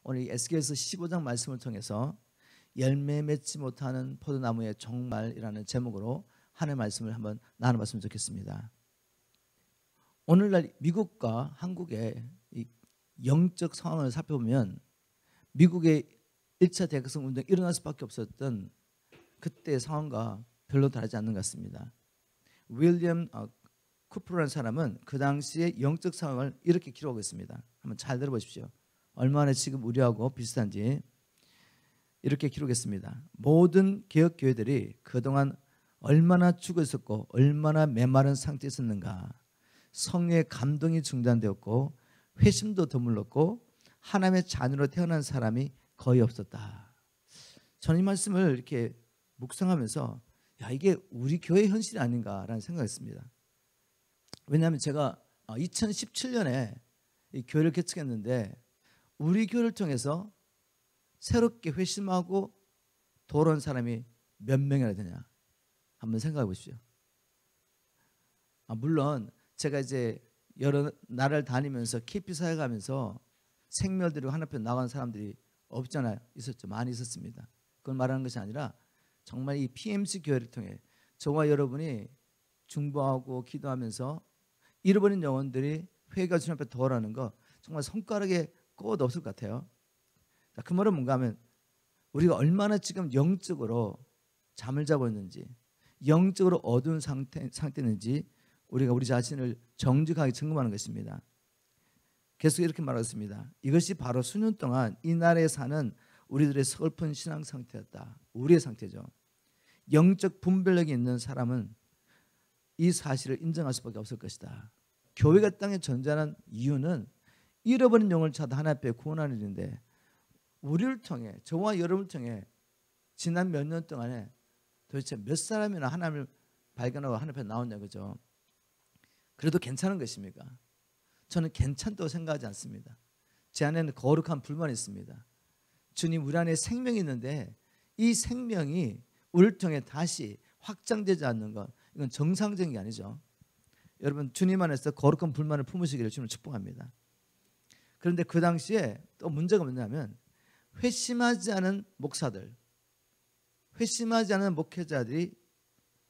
오늘 이 에스겔서 15장 말씀을 통해서 열매 맺지 못하는 포도나무의 종말이라는 제목으로 하나님의 말씀을 한번 나눠봤으면 좋겠습니다. 오늘날 미국과 한국의 이 영적 상황을 살펴보면 미국의 1차 대학생 운동이 일어날 수밖에 없었던 그때의 상황과 별로 다르지 않는 것 같습니다. 윌리엄 쿠퍼라는 사람은 그 당시의 영적 상황을 이렇게 기록하고 있습니다. 한번 잘 들어보십시오. 얼마나 지금 우리하고 비슷한지 이렇게 기록했습니다. 모든 개혁교회들이 그동안 얼마나 죽어 있었고 얼마나 메마른 상태에 있었는가. 성령의 감동이 중단되었고 회심도 드물렀고 하나님의 자녀로 태어난 사람이 거의 없었다. 저는 이 말씀을 이렇게 묵상하면서 야, 이게 우리 교회의 현실이 아닌가라는 생각을 했습니다. 왜냐하면 제가 2017년에 이 교회를 개척했는데 우리 교회를 통해서 새롭게 회심하고 돌아온 사람이 몇 명이나 되냐 한번 생각해 보십시오. 물론 제가 이제 여러 나라를 다니면서 KP 사회 가면서 생멸들이 하나편 나간 사람들이 없잖아요. 있었죠. 많이 있었습니다. 그걸 말하는 것이 아니라 정말 이 PMC 교회를 통해 저와 여러분이 중보하고 기도하면서 잃어버린 영혼들이 회개가 주님 앞에 돌아오는 거 정말 손가락에 꼽아도 없을 것 같아요. 그 말은 뭔가 하면 우리가 얼마나 지금 영적으로 잠을 자고 있는지 영적으로 어두운 상태인지 우리가 우리 자신을 정직하게 점검하는 것입니다. 계속 이렇게 말하겠습니다. 이것이 바로 수년 동안 이 나라에 사는 우리들의 서글픈 신앙 상태였다. 우리의 상태죠. 영적 분별력이 있는 사람은 이 사실을 인정할 수밖에 없을 것이다. 교회가 땅에 존재하는 이유는 잃어버린 영혼을 찾아 하나님 앞에 구원하는 일인데 우리를 통해 저와 여러분을 통해 지난 몇 년 동안에 도대체 몇 사람이나 하나님을 발견하고 하나님 앞에 나왔냐 그죠? 그래도 괜찮은 것입니까? 저는 괜찮다고 생각하지 않습니다. 제 안에는 거룩한 불만이 있습니다. 주님 우리 안에 생명이 있는데 이 생명이 우리를 통해 다시 확장되지 않는 것 이건 정상적인 게 아니죠. 여러분 주님 안에서 거룩한 불만을 품으시기를 주님을 축복합니다. 그런데 그 당시에 또 문제가 뭐냐면 회심하지 않은 목사들 회심하지 않은 목회자들이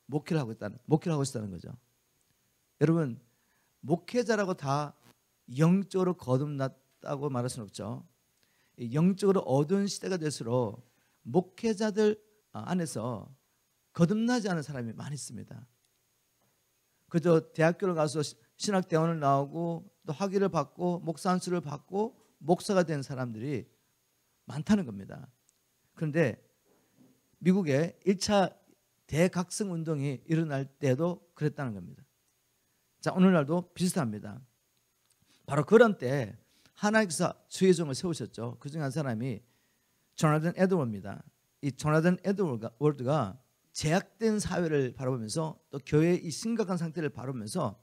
목회를 하고 있다는 거죠. 여러분 목회자라고 다 영적으로 거듭났다고 말할 수는 없죠. 영적으로 어두운 시대가 될수록 목회자들 안에서 거듭나지 않은 사람이 많이 있습니다. 그저 대학교를 가서 신학대원을 나오고 또 학위를 받고 목사 안수를 받고 목사가 된 사람들이 많다는 겁니다. 그런데 미국의 1차 대각성 운동이 일어날 때도 그랬다는 겁니다. 자, 오늘날도 비슷합니다. 바로 그런 때 하나님께서 주의 종을 세우셨죠. 그중에 한 사람이 조나단 에드워드입니다. 이 조나단 에드워드가 제약된 사회를 바라보면서 또 교회의 이 심각한 상태를 바라보면서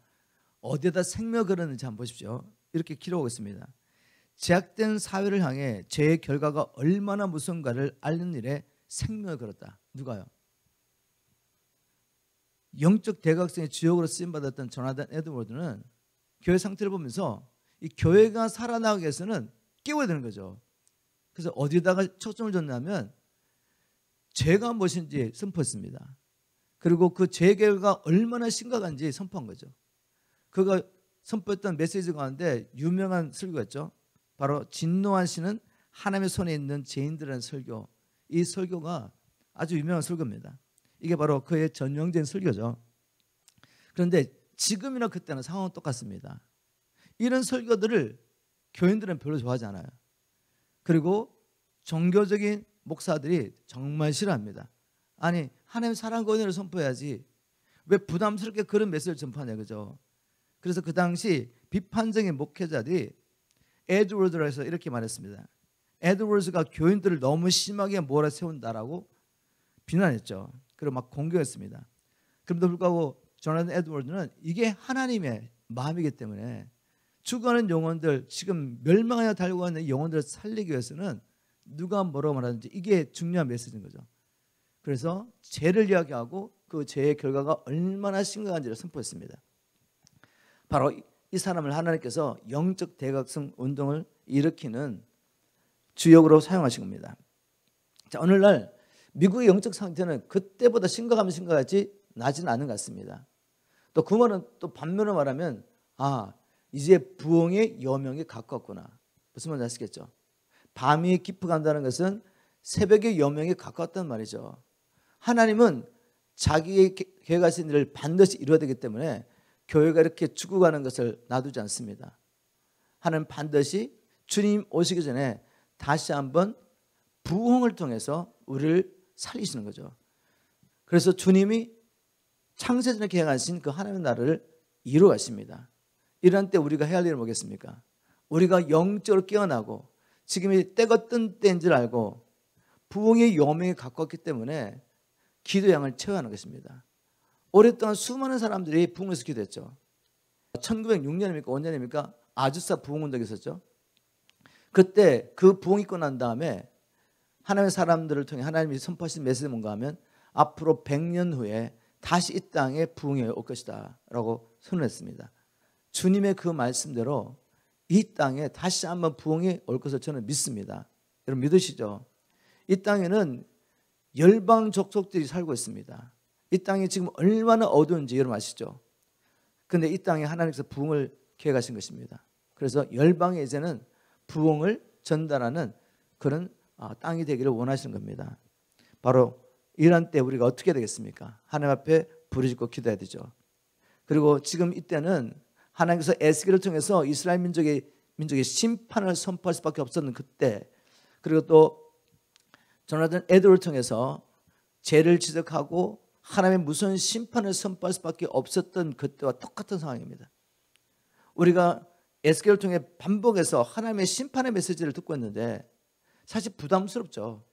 어디에다 생명을 걸었는지 한번 보십시오. 이렇게 기록하고 있습니다. 제약된 사회를 향해 죄의 결과가 얼마나 무서운가를 앓는 일에 생명을 걸었다. 누가요? 영적 대각성의 주역으로 쓰임받았던 조나단 에드워드는 교회 상태를 보면서 이 교회가 살아나가기 위해서는 깨워야 되는 거죠. 그래서 어디다가 초점을 줬냐면 죄가 무엇인지 선포했습니다. 그리고 그 죄의 결과가 얼마나 심각한지 선포한 거죠. 그가 선포했던 메시지 가운데 유명한 설교였죠. 바로 진노하시는 하나님의 손에 있는 죄인들이라는 설교. 이 설교가 아주 유명한 설교입니다. 이게 바로 그의 전형적인 설교죠. 그런데 지금이나 그때는 상황은 똑같습니다. 이런 설교들을 교인들은 별로 좋아하지 않아요. 그리고 종교적인 목사들이 정말 싫어합니다. 아니 하나님 사랑과 은혜를 선포해야지 왜 부담스럽게 그런 메시지를 전파하냐 그죠. 그래서 그 당시 비판적인 목회자들이 에드워드라서 이렇게 말했습니다. 에드워드가 교인들을 너무 심하게 몰아세운다라고 비난했죠. 그리고 막 공격했습니다. 그럼에도 불구하고 조나단 에드워드는 이게 하나님의 마음이기 때문에 죽어가는 영혼들 지금 멸망하여 달고 있는 영혼들을 살리기 위해서는 누가 뭐라고 말하든지 이게 중요한 메시지인 거죠. 그래서 죄를 이야기하고 그 죄의 결과가 얼마나 심각한지를 선포했습니다. 바로 이 사람을 하나님께서 영적 대각성 운동을 일으키는 주역으로 사용하신 겁니다. 자, 오늘날 미국의 영적 상태는 그때보다 심각하면 심각하지 나지는 않은 것 같습니다. 또 그 말은 또 반면으로 말하면 이제 부흥의 여명이 가까웠구나. 무슨 말인지 아시겠죠? 밤이 깊어간다는 것은 새벽의 여명이 가까웠단 말이죠. 하나님은 자기의 계획하신 일을 반드시 이루어야 되기 때문에 교회가 이렇게 죽어가는 것을 놔두지 않습니다. 하나님 반드시 주님 오시기 전에 다시 한번 부흥을 통해서 우리를 살리시는 거죠. 그래서 주님이 창세전에 계획하신 그 하나님의 나라를 이루어 가십니다. 이런 때 우리가 해야 할 일은 뭐겠습니까? 우리가 영적으로 깨어나고 지금이 때가 뜬 때인 줄 알고 부흥의 여명이 가까웠기 때문에 기도의 양을 채워하는 것입니다. 오랫동안 수많은 사람들이 부흥에서 기도했죠. 1906년입니까? 5년입니까? 아주사 부흥운동이 있었죠. 그때 그 부흥이 있고 난 다음에 하나님의 사람들을 통해 하나님이 선포하신 메시지가 뭔가 하면 앞으로 100년 후에 다시 이 땅에 부흥이 올 것이다 라고 선언했습니다. 주님의 그 말씀대로 이 땅에 다시 한번 부흥이 올 것을 저는 믿습니다. 여러분 믿으시죠? 이 땅에는 열방 족속들이 살고 있습니다. 이 땅이 지금 얼마나 어두운지 여러분 아시죠? 그런데 이 땅에 하나님께서 부흥을 계획하신 것입니다. 그래서 열방에 이제는 부흥을 전달하는 그런 땅이 되기를 원하시는 겁니다. 바로 이런 때 우리가 어떻게 해야 되겠습니까? 하나님 앞에 부르짖고 기도해야 되죠. 그리고 지금 이때는 하나님께서 에스겔을 통해서 이스라엘 민족의 심판을 선포할 수밖에 없었는 그때, 그리고 또 조나단 에드를 통해서 죄를 지적하고 하나님의 무서운 심판을 선포할 수밖에 없었던 그때와 똑같은 상황입니다. 우리가 에스겔을 통해 반복해서 하나님의 심판의 메시지를 듣고 있는데 사실 부담스럽죠.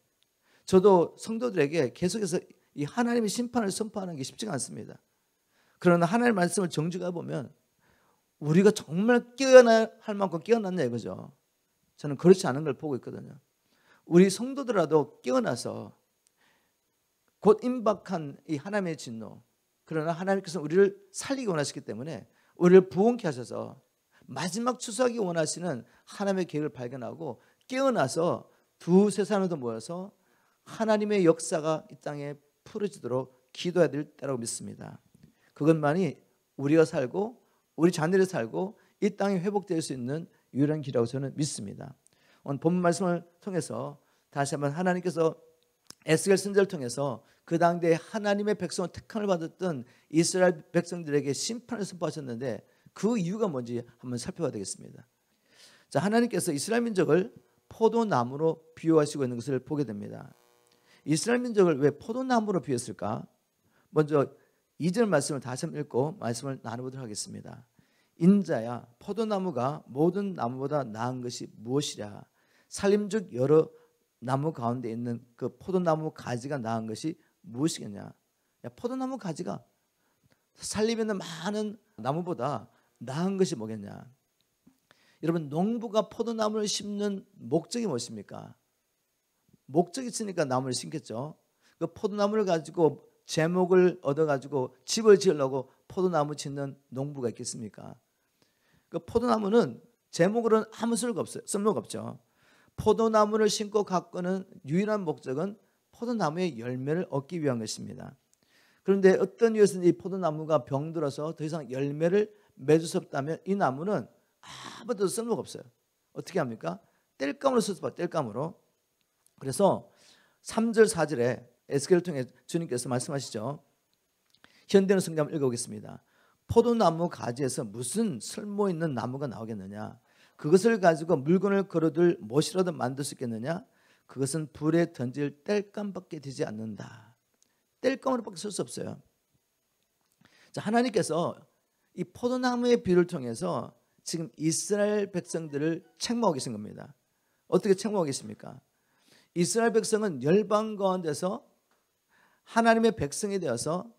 저도 성도들에게 계속해서 이 하나님의 심판을 선포하는 게 쉽지가 않습니다. 그러나 하나님의 말씀을 정직하게 보면 우리가 정말 깨어나야 할 만큼 깨어났냐 이거죠. 저는 그렇지 않은 걸 보고 있거든요. 우리 성도들라도 깨어나서 곧 임박한 이 하나님의 진노, 그러나 하나님께서 우리를 살리기 원하시기 때문에 우리를 부흥케 하셔서 마지막 추수하기 원하시는 하나님의 계획을 발견하고 깨어나서 두세 사람도 모여서 하나님의 역사가 이 땅에 풀어지도록 기도해야 될 때라고 믿습니다. 그것만이 우리가 살고 우리 자녀들이 살고 이 땅이 회복될 수 있는 유일한 길이라고 저는 믿습니다. 오늘 본문 말씀을 통해서 다시 한번 하나님께서 에스겔 선지자를 통해서 그 당대에 하나님의 백성을 택함을 받았던 이스라엘 백성들에게 심판을 선포하셨는데 그 이유가 뭔지 한번 살펴봐야 되겠습니다. 자, 하나님께서 이스라엘 민족을 포도나무로 비유하시고 있는 것을 보게 됩니다. 이스라엘 민족을 왜 포도나무로 비유했을까? 먼저 2절 말씀을 다시 한번 읽고 말씀을 나눠보도록 하겠습니다. 인자야, 포도나무가 모든 나무보다 나은 것이 무엇이랴? 살림즉 여러 나무 가운데 있는 그 포도나무 가지가 나은 것이 무엇이겠냐? 야, 포도나무 가지가 살림 있는 많은 나무보다 나은 것이 뭐겠냐? 여러분, 농부가 포도나무를 심는 목적이 무엇입니까? 목적이 있으니까 나무를 심겠죠. 그 포도나무를 가지고 제목을 얻어가지고 집을 지으려고 포도나무 짓는 농부가 있겠습니까? 그 포도나무는 제목으로는 아무 쓸모가 없어요. 쓸모가 없죠. 포도나무를 심고 가꾸는 유일한 목적은 포도나무의 열매를 얻기 위한 것입니다. 그런데 어떤 이유에서 이 포도나무가 병들어서 더 이상 열매를 맺을 수 없다면 이 나무는 아무것도 쓸모가 없어요. 어떻게 합니까? 땔감으로 쓸 수밖에, 땔감으로. 그래서 3절 4절에 에스겔을 통해 주님께서 말씀하시죠. 현대는 성경 한번 읽어보겠습니다. 포도나무 가지에서 무슨 쓸모 있는 나무가 나오겠느냐? 그것을 가지고 물건을 걸어둘 못이라도 만들 수 있겠느냐? 그것은 불에 던질 땔감밖에 되지 않는다. 땔감으로밖에 쓸 수 없어요. 자, 하나님께서 이 포도나무의 비유를 통해서 지금 이스라엘 백성들을 책망하고 계신 겁니다. 어떻게 책망하고 계십니까? 이스라엘 백성은 열방 가운데서 하나님의 백성이 되어서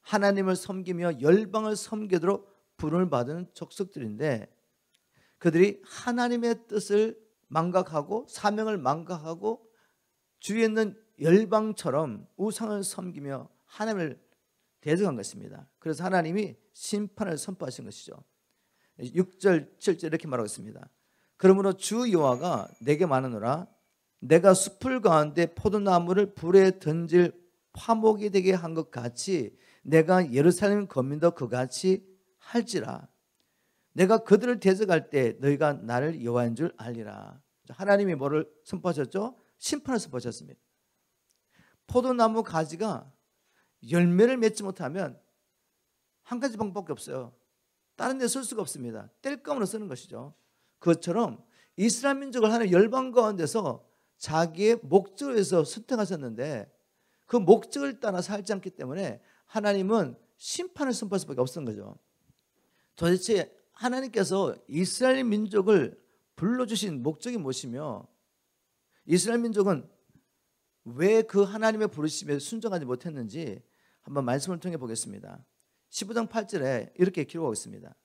하나님을 섬기며 열방을 섬기도록 부름을 받은 족속들인데 그들이 하나님의 뜻을 망각하고 사명을 망각하고 주위에 있는 열방처럼 우상을 섬기며 하나님을 대적한 것입니다. 그래서 하나님이 심판을 선포하신 것이죠. 6절 7절 이렇게 말하고 있습니다. 그러므로 주 여호와가 내게 말하노라. 내가 숲을 가운데 포도나무를 불에 던질 화목이 되게 한 것 같이 내가 예루살렘 거민도 그같이 할지라. 내가 그들을 대적할 때 너희가 나를 여호와인 줄 알리라. 하나님이 뭐를 선포하셨죠? 심판을 선포하셨습니다. 포도나무 가지가 열매를 맺지 못하면 한 가지 방법밖에 없어요. 다른 데 쓸 수가 없습니다. 뗄감으로 쓰는 것이죠. 그것처럼 이스라엘 민족을 하나님 열방 가운데서 자기의 목적을 위해서 선택하셨는데 그 목적을 따라 살지 않기 때문에 하나님은 심판을 선포할 수밖에 없었던 거죠. 도대체 하나님께서 이스라엘 민족을 불러주신 목적이 무엇이며 이스라엘 민족은 왜 그 하나님의 부르심에 순종하지 못했는지 한번 말씀을 통해 보겠습니다. 15장 8절에 이렇게 기록하고 있습니다.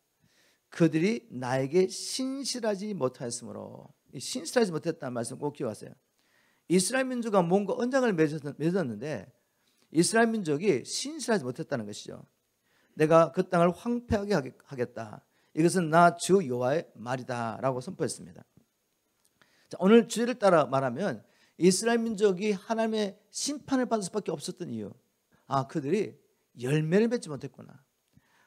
그들이 나에게 신실하지 못하였으므로, 신실하지 못했다는 말씀 꼭 기억하세요. 이스라엘 민족과 뭔가 언약을 맺었는데 이스라엘 민족이 신실하지 못했다는 것이죠. 내가 그 땅을 황폐하게 하겠다. 이것은 나 주 여호와의 말이다 라고 선포했습니다. 자, 오늘 주제를 따라 말하면 이스라엘 민족이 하나님의 심판을 받을 수밖에 없었던 이유, 그들이 열매를 맺지 못했구나.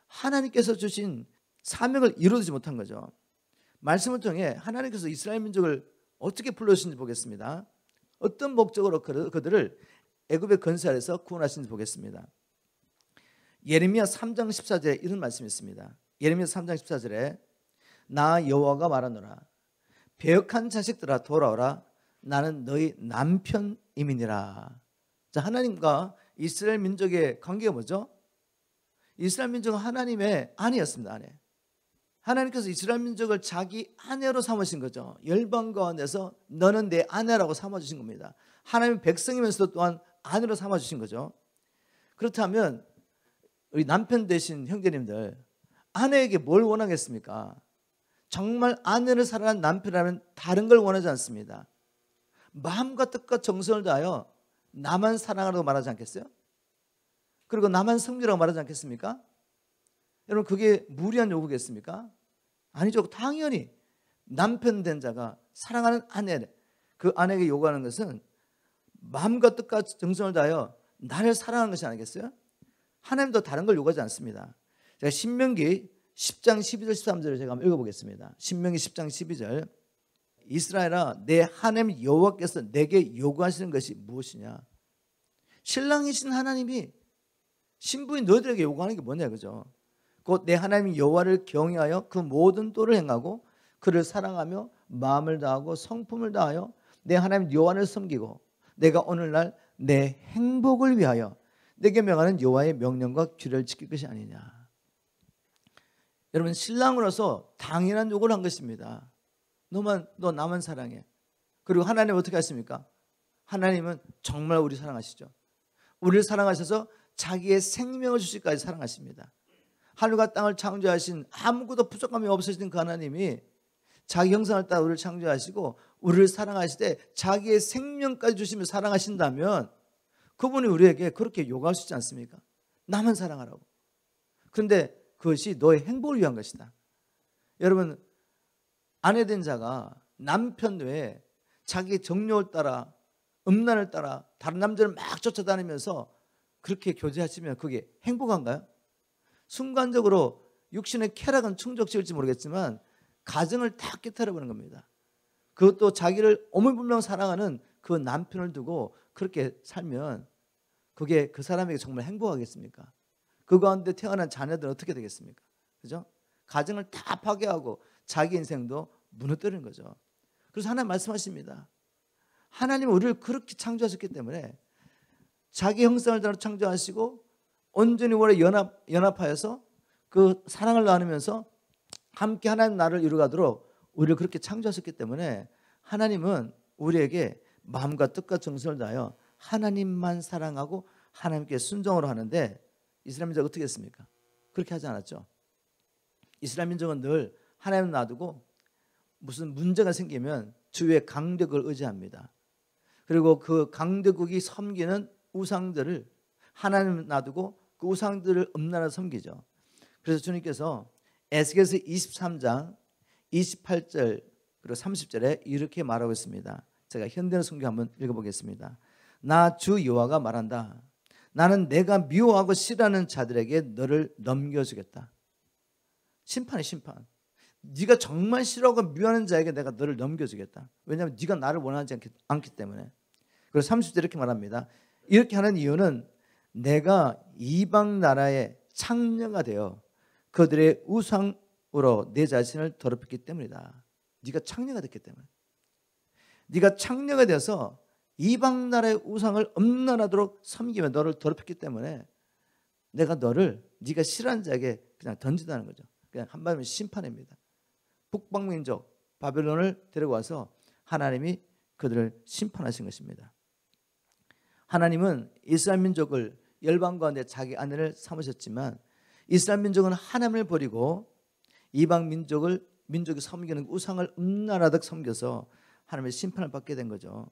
하나님께서 주신 사명을 이루지 못한 거죠. 말씀을 통해 하나님께서 이스라엘 민족을 어떻게 불러주신지 보겠습니다. 어떤 목적으로 그들을 애굽의 건세 아래서 구원하신지 보겠습니다. 예레미야 3장 14절에 이런 말씀이 있습니다. 예레미야 3장 14절에 나 여호와가 말하노라. 배역한 자식들아 돌아오라. 나는 너희 남편임이니라. 자, 하나님과 이스라엘 민족의 관계가 뭐죠? 이스라엘 민족은 하나님의 아내였습니다. 아내. 하나님께서 이스라엘 민족을 자기 아내로 삼으신 거죠. 열방 가운데서 너는 내 아내라고 삼아주신 겁니다. 하나님 백성이면서도 또한 아내로 삼아주신 거죠. 그렇다면 우리 남편 되신 형제님들, 아내에게 뭘 원하겠습니까? 정말 아내를 사랑하는 남편이라면 다른 걸 원하지 않습니다. 마음과 뜻과 정성을 다하여 나만 사랑하라고 말하지 않겠어요? 그리고 나만 섬기라고 말하지 않겠습니까? 여러분, 그게 무리한 요구겠습니까? 아니죠. 당연히 남편 된 자가 사랑하는 아내, 그 아내에게 요구하는 것은 마음과 뜻과 정성을 다하여 나를 사랑하는 것이 아니겠어요? 하나님도 다른 걸 요구하지 않습니다. 제가 신명기 10장 12절 13절을 제가 한번 읽어보겠습니다. 신명기 10장 12절. 이스라엘아, 내 하나님 여호와께서 내게 요구하시는 것이 무엇이냐? 신랑이신 하나님이 신부인 너희들에게 요구하는 게 뭐냐, 그죠? 곧 내 하나님 여호와를 경외하여 그 모든 도를 행하고 그를 사랑하며 마음을 다하고 성품을 다하여 내 하나님 여호와를 섬기고 내가 오늘날 내 행복을 위하여 내게 명하는 여호와의 명령과 규례를 지킬 것이 아니냐. 여러분, 신랑으로서 당연한 요구를 한 것입니다. 너 나만 사랑해. 그리고 하나님 어떻게 하십니까? 하나님은 정말 우리 사랑하시죠. 우리를 사랑하셔서 자기의 생명을 주시기까지 사랑하십니다. 하늘과 땅을 창조하신 아무것도 부족함이 없으신 그 하나님이 자기 형상을 따라 우리를 창조하시고 우리를 사랑하시되 자기의 생명까지 주시며 사랑하신다면 그분이 우리에게 그렇게 요구할 수 있지 않습니까? 나만 사랑하라고. 그런데 그것이 너의 행복을 위한 것이다. 여러분, 아내 된 자가 남편 외에 자기 정욕을 따라 음란을 따라 다른 남자를 막 쫓아다니면서 그렇게 교제하시면 그게 행복한가요? 순간적으로 육신의 쾌락은 충족시킬지 모르겠지만 가정을 다 깨트려버리는 겁니다. 그것도 자기를 오물분명 사랑하는 그 남편을 두고 그렇게 살면 그게 그 사람에게 정말 행복하겠습니까? 그 가운데 태어난 자녀들은 어떻게 되겠습니까? 그죠? 가정을 다 파괴하고 자기 인생도 무너뜨리는 거죠. 그래서 하나님 말씀하십니다. 하나님은 우리를 그렇게 창조하셨기 때문에 자기 형상을 따라 창조하시고 온전히 우리 연합하여서 그 사랑을 나누면서 함께 하나님 나라를 이루가도록 우리를 그렇게 창조하셨기 때문에 하나님은 우리에게 마음과 뜻과 정성을 다하여 하나님만 사랑하고 하나님께 순종을 하는데 이스라엘 민족은 어떻게 했습니까? 그렇게 하지 않았죠. 이스라엘 민족은 늘 하나님을 놔두고 무슨 문제가 생기면 주위의 강대국을 의지합니다. 그리고 그 강대국이 섬기는 우상들을 하나님을 놔두고 그 우상들을 음란하여 섬기죠. 그래서 주님께서 에스겔서 23장 28절 그리고 30절에 이렇게 말하고 있습니다. 제가 현대어 성경 한번 읽어보겠습니다. 나 주 여호와가 말한다. 나는 내가 미워하고 싫어하는 자들에게 너를 넘겨주겠다. 심판이 심판. 네가 정말 싫어하고 미워하는 자에게 내가 너를 넘겨주겠다. 왜냐하면 네가 나를 원하지 않기 때문에. 그리고 30절 이렇게 말합니다. 이렇게 하는 이유는 내가 이방 나라의 창녀가 되어 그들의 우상으로 내 자신을 더럽혔기 때문이다. 네가 창녀가 됐기 때문에. 네가 창녀가 되어서 이방 나라의 우상을 엄란하도록 섬기며 너를 더럽혔기 때문에 내가 너를 네가 싫어하는 자에게 그냥 던지다는 거죠. 그냥 한마디로 심판입니다. 북방민족 바벨론을 데려와서 하나님이 그들을 심판하신 것입니다. 하나님은 이스라엘 민족을 열방 가운데 자기 아내를 삼으셨지만 이스라엘 민족은 하나님을 버리고 이방 민족이 섬기는 우상을 음란하듯 섬겨서 하나님의 심판을 받게 된 거죠.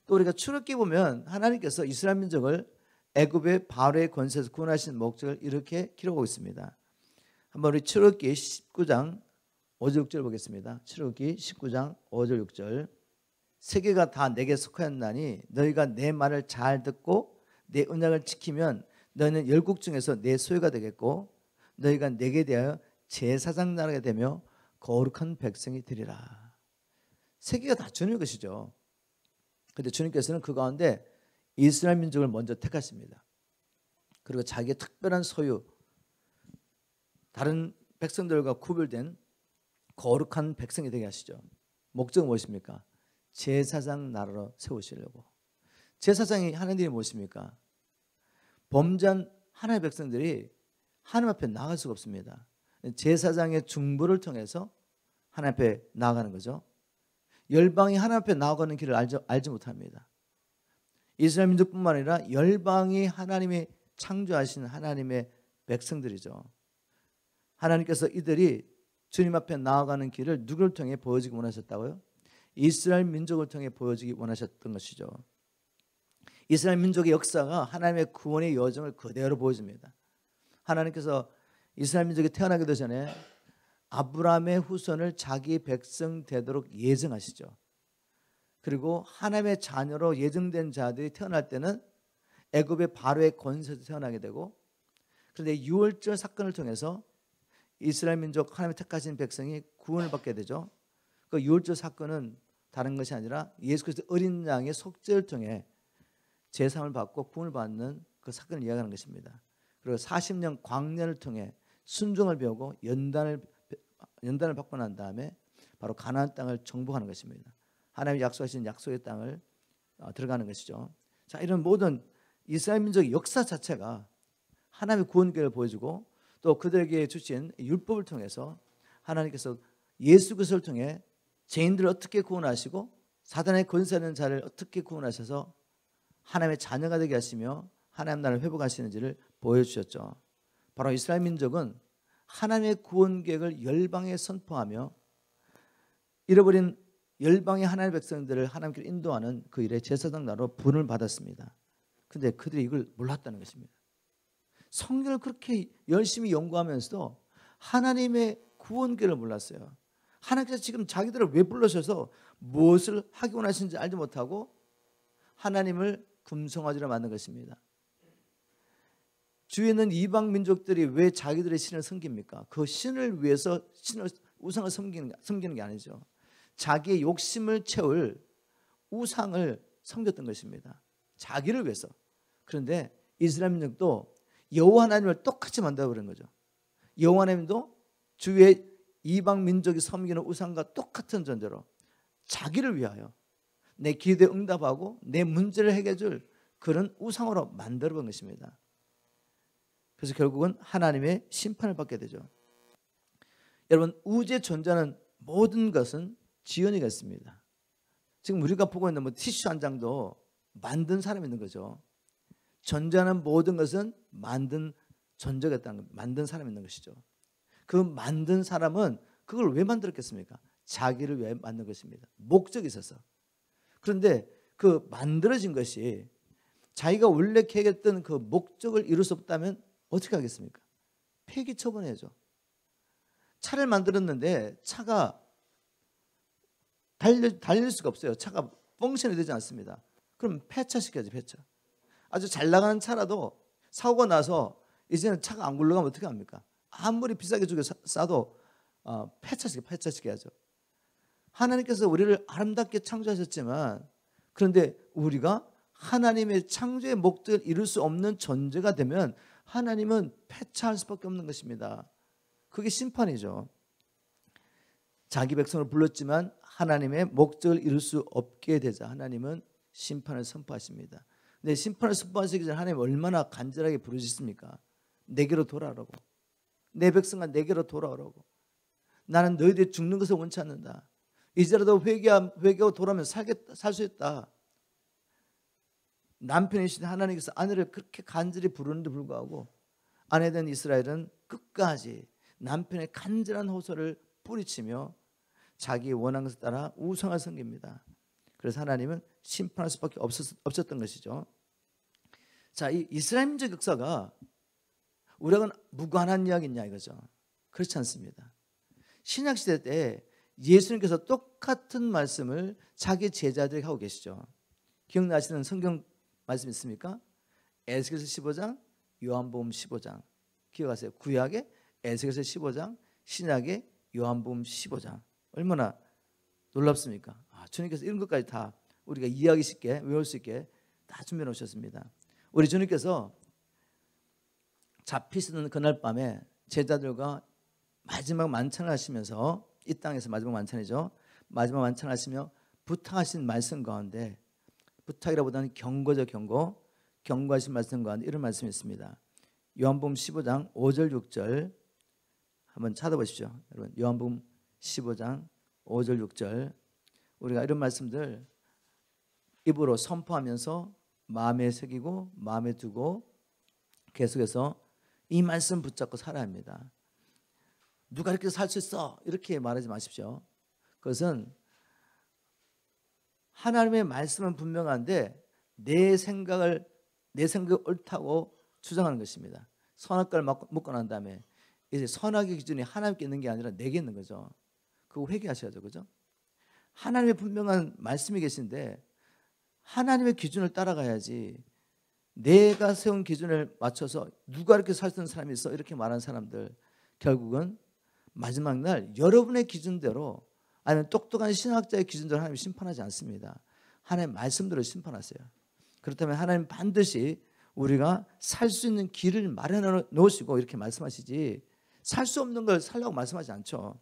또 우리가 출애굽기 보면 하나님께서 이스라엘 민족을 애굽의 바로의 권세에서 구원하신 목적을 이렇게 기록하고 있습니다. 한번 우리 출애굽기 19장 5절 6절 보겠습니다. 출애굽기 19장 5절 6절. 세계가 다 내게 속하였나니 너희가 내 말을 잘 듣고 내 언약을 지키면 너희는 열국 중에서 내 소유가 되겠고 너희가 내게 대하여 제사장 나라가 되며 거룩한 백성이 되리라. 세계가 다 주님의 것이죠. 그런데 주님께서는 그 가운데 이스라엘 민족을 먼저 택하십니다. 그리고 자기의 특별한 소유, 다른 백성들과 구별된 거룩한 백성이 되게 하시죠. 목적은 무엇입니까? 제사장 나라로 세우시려고. 제사장이 하나님이 무엇입니까? 범죄한 하나님의 백성들이 하나님 앞에 나갈 수가 없습니다. 제사장의 중보를 통해서 하나님 앞에 나아가는 거죠. 열방이 하나님 앞에 나아가는 길을 알지 못합니다. 이스라엘 민족뿐만 아니라 열방이 하나님이 창조하신 하나님의 백성들이죠. 하나님께서 이들이 주님 앞에 나아가는 길을 누구를 통해 보여주기 원하셨다고요? 이스라엘 민족을 통해 보여주기 원하셨던 것이죠. 이스라엘 민족의 역사가 하나님의 구원의 여정을 그대로 보여줍니다. 하나님께서 이스라엘 민족이 태어나기도 전에 아브라함의 후손을 자기 백성 되도록 예정하시죠. 그리고 하나님의 자녀로 예정된 자들이 태어날 때는 애굽의 바로의 권세에서 태어나게 되고, 그런데 유월절 사건을 통해서 이스라엘 민족 하나님의 택하신 백성이 구원을 받게 되죠. 그 유월절 사건은 다른 것이 아니라 예수 그리스도 어린 양의 속죄를 통해 제사함을 받고 구원을 받는 그 사건을 이야기하는 것입니다. 그리고 40년 광야를 통해 순종을 배우고 연단을 받고 난 다음에 바로 가나안 땅을 정복하는 것입니다. 하나님이 약속하신 약속의 땅을 들어가는 것이죠. 자, 이런 모든 이스라엘 민족의 역사 자체가 하나님의 구원계를 보여주고 또 그들에게 주신 율법을 통해서 하나님께서 예수 그리스도를 통해 죄인들을 어떻게 구원하시고 사단의 권세하는 자를 어떻게 구원하셔서 하나님의 자녀가 되게 하시며 하나님 나라를 회복하시는지를 보여주셨죠. 바로 이스라엘 민족은 하나님의 구원 계획을 열방에 선포하며 잃어버린 열방의 하나님의 백성들을 하나님께로 인도하는 그 일에 제사장 나라로 부름을 받았습니다. 그런데 그들이 이걸 몰랐다는 것입니다. 성경을 그렇게 열심히 연구하면서도 하나님의 구원 계획을 몰랐어요. 하나님께서 지금 자기들을 왜 불러셔서 무엇을 하기 원하시는지 알지 못하고 하나님을 금송아지로 만든 것입니다. 주위에 있는 이방 민족들이 왜 자기들의 신을 섬깁니까? 그 신을 위해서 우상을 섬기는 게 아니죠. 자기의 욕심을 채울 우상을 섬겼던 것입니다. 자기를 위해서. 그런데 이스라엘 민족도 여호와 하나님을 똑같이 만들어버린 거죠. 여호와 하나님도 주위의 이방 민족이 섬기는 우상과 똑같은 존재로 자기를 위하여 내 기도에 응답하고 내 문제를 해결해 줄 그런 우상으로 만들어본 것입니다. 그래서 결국은 하나님의 심판을 받게 되죠. 여러분, 우주에 존재하는 모든 것은 지연이가 있습니다. 지금 우리가 보고 있는 티슈 한 장도 만든 사람이 있는 거죠. 존재하는 모든 것은 만든 존재가 있다는 것, 만든 사람이 있는 것이죠. 그 만든 사람은 그걸 왜 만들었겠습니까? 자기를 위해 만든 것입니다. 목적이 있어서. 그런데 그 만들어진 것이 자기가 원래 계획했던 그 목적을 이룰 수 없다면 어떻게 하겠습니까? 폐기 처분해야죠. 차를 만들었는데 차가 달릴 수가 없어요. 차가 펑션이 되지 않습니다. 그럼 폐차시켜야지, 폐차. 아주 잘 나가는 차라도 사고가 나서 이제는 차가 안 굴러가면 어떻게 합니까? 아무리 비싸게 주고 싸도 폐차시켜야죠. 하나님께서 우리를 아름답게 창조하셨지만, 그런데 우리가 하나님의 창조의 목적을 이룰 수 없는 존재가 되면 하나님은 폐차할 수밖에 없는 것입니다. 그게 심판이죠. 자기 백성을 불렀지만 하나님의 목적을 이룰 수 없게 되자 하나님은 심판을 선포하십니다. 근데 심판을 선포하시기 전에 하나님 얼마나 간절하게 부르셨습니까? 내게로 돌아오라고. 내 백성아 내게로 돌아오라고. 나는 너희들이 죽는 것을 원치 않는다. 이제라도 회개하고 돌아오면 살 수 있다. 남편이신 하나님께서 아내를 그렇게 간절히 부르는데 불구하고 아내된 이스라엘은 끝까지 남편의 간절한 호소를 뿌리치며 자기 원하는 것에 따라 우상을 섬깁니다. 그래서 하나님은 심판할 수밖에 없었던 것이죠. 자, 이 이스라엘 민족 역사가 우리하고는 무관한 이야기냐 이거죠. 그렇지 않습니다. 신약시대 때 예수님께서 똑같은 말씀을 자기 제자들에게 하고 계시죠. 기억나시는 성경 말씀 있습니까? 에스겔서 15장, 요한복음 15장. 기억하세요. 구약의 에스겔서 15장, 신약의 요한복음 15장. 얼마나 놀랍습니까? 주님께서 이런 것까지 다 우리가 이해하기 쉽게 외울 수 있게 다 준비해 놓으셨습니다. 우리 주님께서 잡히시는 그날 밤에 제자들과 마지막 만찬을 하시면서 이 땅에서 마지막 만찬이죠. 마지막 만찬을 하시며 부탁하신 말씀 가운데 부탁이라보다는 경고죠. 경고하신 말씀 가운데 이런 말씀이 있습니다. 요한복음 15장 5절 6절 한번 찾아보십시오. 여러분 요한복음 15장 5절 6절 우리가 이런 말씀들 입으로 선포하면서 마음에 새기고 마음에 두고 계속해서 이 말씀 붙잡고 살아야 합니다. 누가 이렇게 살 수 있어? 이렇게 말하지 마십시오. 그것은 하나님의 말씀은 분명한데 내 생각을 옳다고 주장하는 것입니다. 선악과를 먹고 난 다음에 이제 선악의 기준이 하나님께 있는 게 아니라 내게 있는 거죠. 그거 회개하셔야죠. 그죠? 하나님의 분명한 말씀이 계신데 하나님의 기준을 따라가야지 내가 세운 기준을 맞춰서 누가 이렇게 살 수 있는 사람이 있어? 이렇게 말하는 사람들 결국은 마지막 날 여러분의 기준대로 아니면 똑똑한 신학자의 기준대로 하나님 심판하지 않습니다. 하나님 말씀대로 심판하세요. 그렇다면 하나님 반드시 우리가 살 수 있는 길을 마련해 놓으시고 이렇게 말씀하시지 살 수 없는 걸 살라고 말씀하지 않죠.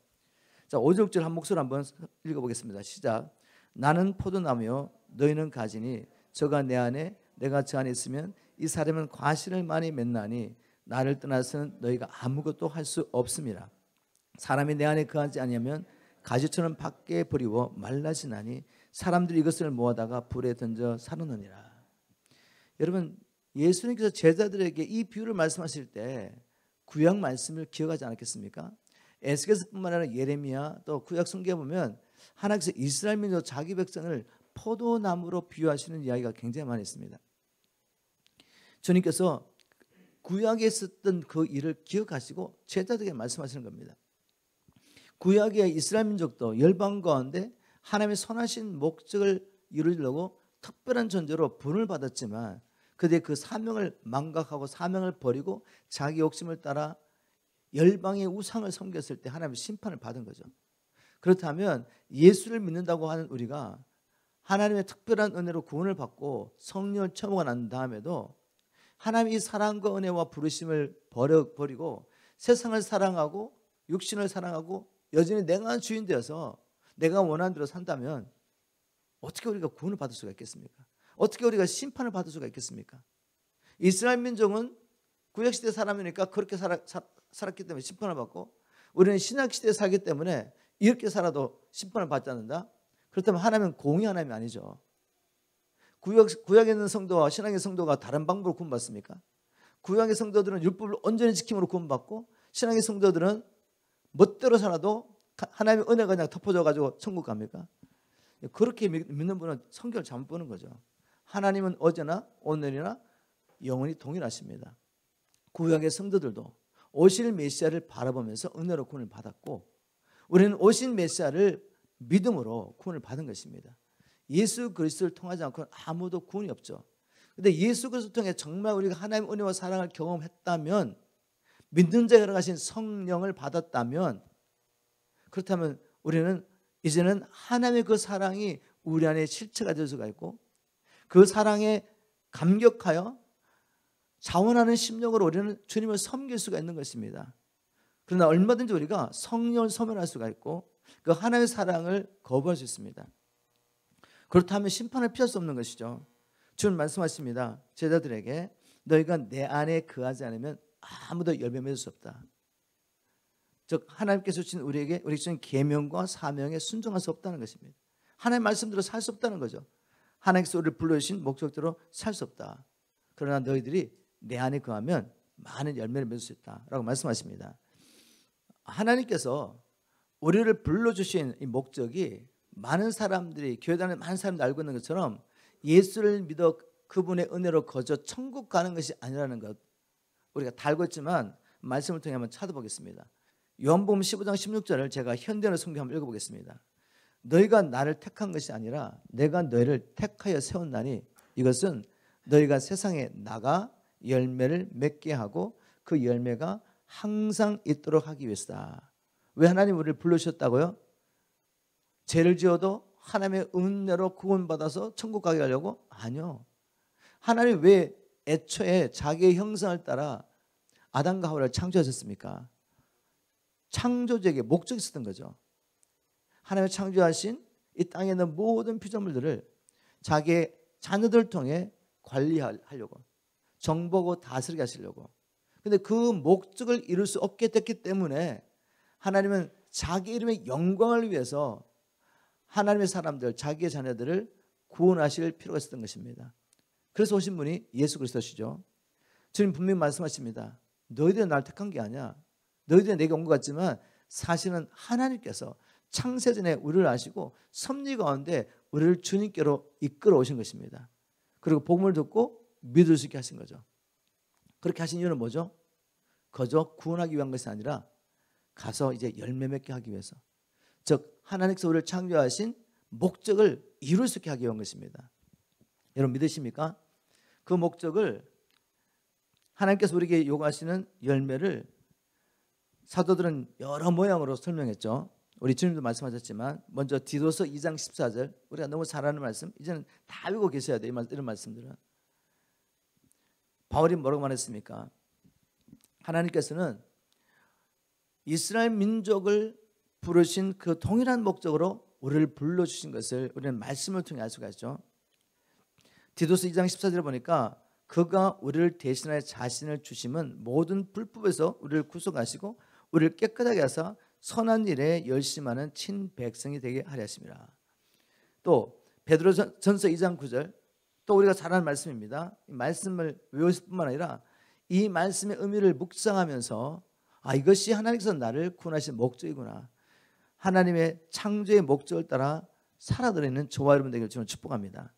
자, 5절 6절 한 목소리 한번 읽어보겠습니다. 시작. 나는 포도나무요 너희는 가지니 저가 내 안에 내가 저 안에 있으면 이 사람은 과실을 많이 맺나니 나를 떠나서는 너희가 아무것도 할 수 없음이라. 사람이 내 안에 거하지 아니하면 가지처럼 밖에 버리고 말라지나니 사람들이 이것을 모아다가 불에 던져 사르느니라. 여러분 예수님께서 제자들에게 이 비유를 말씀하실 때 구약 말씀을 기억하지 않았겠습니까? 에스겔서뿐만 아니라 예레미야 또 구약 성경에 보면 하나님께서 이스라엘 민족 자기 백성을 포도나무로 비유하시는 이야기가 굉장히 많이 있습니다. 주님께서 구약에 있었던 그 일을 기억하시고 제자들에게 말씀하시는 겁니다. 구약의 이스라엘 민족도 열방 가운데 하나님의 선하신 목적을 이루려고 특별한 존재로 분을 받았지만 그들의 그 사명을 망각하고 사명을 버리고 자기 욕심을 따라 열방의 우상을 섬겼을 때 하나님의 심판을 받은 거죠. 그렇다면 예수를 믿는다고 하는 우리가 하나님의 특별한 은혜로 구원을 받고 성령을 체험하고 난 다음에도 하나님의 이 사랑과 은혜와 부르심을 버리고 세상을 사랑하고 육신을 사랑하고 여전히 내가 주인 되어서 내가 원하는 대로 산다면 어떻게 우리가 구원을 받을 수가 있겠습니까? 어떻게 우리가 심판을 받을 수가 있겠습니까? 이스라엘 민족은 구약시대 사람이니까 그렇게 살았기 때문에 심판을 받고 우리는 신약시대에 살기 때문에 이렇게 살아도 심판을 받지 않는다? 그렇다면 하나님은 공의 하나님이 아니죠. 구약에 있는 성도와 신약의 성도가 다른 방법으로 구원받습니까? 구약의 성도들은 율법을 온전히 지킴으로 구원받고 신약의 성도들은 멋대로 살아도 하나님의 은혜가 그냥 덮어져가지고 천국 갑니까? 그렇게 믿는 분은 성경을 잘못 보는 거죠. 하나님은 어제나 오늘이나 영원히 동일하십니다. 구약의 성도들도 오실 메시아를 바라보면서 은혜로 구원을 받았고 우리는 오신 메시아를 믿음으로 구원을 받은 것입니다. 예수 그리스도를 통하지 않고는 아무도 구원이 없죠. 근데 예수 그리스도를 통해 정말 우리가 하나님의 은혜와 사랑을 경험했다면, 믿는 자에게 허락하신 성령을 받았다면, 그렇다면 우리는 이제는 하나님의 그 사랑이 우리 안에 실체가 될 수가 있고, 그 사랑에 감격하여 자원하는 심령으로 우리는 주님을 섬길 수가 있는 것입니다. 그러나 얼마든지 우리가 성령을 소멸할 수가 있고 그 하나님의 사랑을 거부할 수 있습니다. 그렇다면 심판을 피할 수 없는 것이죠. 주님 말씀하십니다. 제자들에게 너희가 내 안에 거하지 않으면 아무도 열매 맺을 수 없다. 즉 하나님께서 주신 우리에게 주신 계명과 사명에 순종할 수 없다는 것입니다. 하나님의 말씀대로 살 수 없다는 거죠. 하나님께서 우리를 불러주신 목적대로 살 수 없다. 그러나 너희들이 내 안에 거하면 많은 열매를 맺을 수 있다라고 말씀하십니다. 하나님께서 우리를 불러주신 이 목적이 많은 사람들이, 교회 다니는 많은 사람들이 알고 있는 것처럼 예수를 믿어 그분의 은혜로 거저 천국 가는 것이 아니라는 것, 우리가 다 알고 있지만 말씀을 통해 한번 찾아보겠습니다. 요한복음 15장 16절을 제가 현대어로 성경 한번 읽어보겠습니다. 너희가 나를 택한 것이 아니라 내가 너희를 택하여 세웠나니 이것은 너희가 세상에 나가 열매를 맺게 하고 그 열매가 항상 있도록 하기 위해서다. 왜 하나님 우리를 불러주셨다고요? 죄를 지어도 하나님의 은혜로 구원받아서 천국 가게 하려고? 아니요. 하나님 왜 애초에 자기의 형상을 따라 아담과 하와를 창조하셨습니까? 창조주에게 목적이 있었던 거죠. 하나님의 창조하신 이 땅에 있는 모든 피조물들을 자기의 자녀들을 통해 관리하려고, 정복하고 다스리게 하시려고. 그런데 그 목적을 이룰 수 없게 됐기 때문에 하나님은 자기 이름의 영광을 위해서 하나님의 사람들, 자기의 자녀들을 구원하실 필요가 있었던 것입니다. 그래서 오신 분이 예수 그리스도시죠. 주님 분명히 말씀하십니다. 너희들이 나를 택한 게 아니야. 너희들이 내게 온 것 같지만 사실은 하나님께서 창세전에 우리를 아시고 섭리 가운데 우리를 주님께로 이끌어 오신 것입니다. 그리고 복음을 듣고 믿을 수 있게 하신 거죠. 그렇게 하신 이유는 뭐죠? 거저 구원하기 위한 것이 아니라 가서 이제 열매 맺게 하기 위해서, 즉 하나님께서 우리를 창조하신 목적을 이룰 수 있게 하기 위한 것입니다. 여러분 믿으십니까? 그 목적을, 하나님께서 우리에게 요구하시는 열매를 사도들은 여러 모양으로 설명했죠. 우리 주님도 말씀하셨지만 먼저 디도서 2장 14절, 우리가 너무 잘 아는 말씀, 이제는 다 알고 계셔야 돼요. 이런 말씀들은. 바울이 뭐라고 말했습니까? 하나님께서는 이스라엘 민족을 부르신 그 동일한 목적으로 우리를 불러주신 것을 우리는 말씀을 통해 알 수가 있죠. 디도서 2장 14절에 보니까 그가 우리를 대신하여 자신을 주심은 모든 불법에서 우리를 구속하시고 우리를 깨끗하게 하사 선한 일에 열심하는 친백성이 되게 하려 하심이라. 또 베드로전서 2장 9절, 또 우리가 잘 아는 말씀입니다. 이 말씀을 외우실 뿐만 아니라 이 말씀의 의미를 묵상하면서 이것이 하나님께서 나를 구원하신 목적이구나, 하나님의 창조의 목적을 따라 살아드리는 저와 여러분 되기를 저는 축복합니다.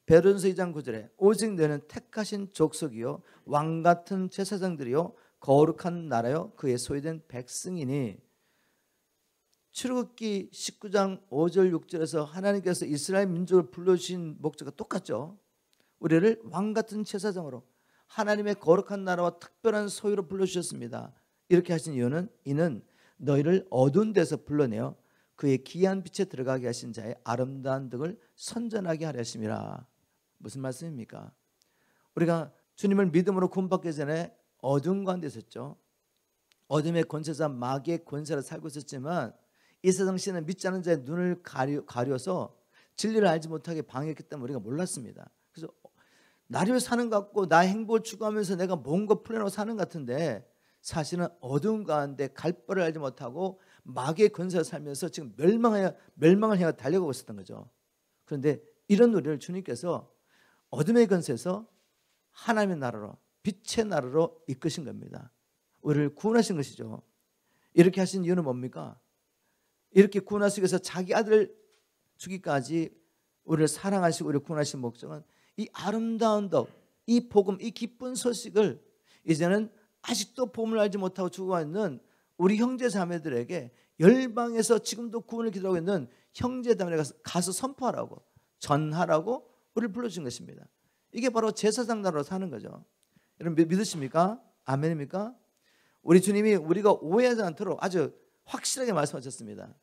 베드로전서 2장 9절에 오직 너는 택하신 족속이요 왕같은 제사장들이요 거룩한 나라요 그의 소유된 백성이니, 출애굽기 19장 5절 6절에서 하나님께서 이스라엘 민족을 불러주신 목적과 똑같죠. 우리를 왕같은 제사장으로 하나님의 거룩한 나라와 특별한 소유로 불러주셨습니다. 이렇게 하신 이유는 이는 너희를 어두운 데서 불러내어 그의 귀한 빛에 들어가게 하신 자의 아름다운 덕을 선전하게 하려 하심이라. 무슨 말씀입니까? 우리가 주님을 믿음으로 구원받기 전에 어두운 가운데 있었죠. 어둠의 권세자 마귀의 권세로 살고 있었지만 이 세상 신은 믿지 않는 자의 눈을 가려서 진리를 알지 못하게 방해했기 때문에 우리가 몰랐습니다. 그래서 나를 사는 것 같고 나의 행복을 추구하면서 내가 뭔가 플랜으로 사는 것 같은데 사실은 어두운 가운데 갈 바를 알지 못하고 마귀의 권세로 살면서 지금 멸망을 향해 달려가고 있었던 거죠. 그런데 이런 우리를 주님께서 어둠의 권세에서 하나님의 나라로, 빛의 나라로 이끄신 겁니다. 우리를 구원하신 것이죠. 이렇게 하신 이유는 뭡니까? 이렇게 구원하시기 위해서 자기 아들을 주기까지 우리를 사랑하시고 우리를 구원하신 목적은 이 아름다운 덕, 이 복음, 이 기쁜 소식을 이제는 아직도 복음을 알지 못하고 죽어가 있는 우리 형제 자매들에게 열방에서 지금도 구원을 기다리고 있는 형제자매를 가서 선포하라고, 전하라고 우리를 불러준 것입니다. 이게 바로 제사장 나라로 사는 거죠. 여러분 믿으십니까? 아멘입니까? 우리 주님이 우리가 오해하지 않도록 아주 확실하게 말씀하셨습니다.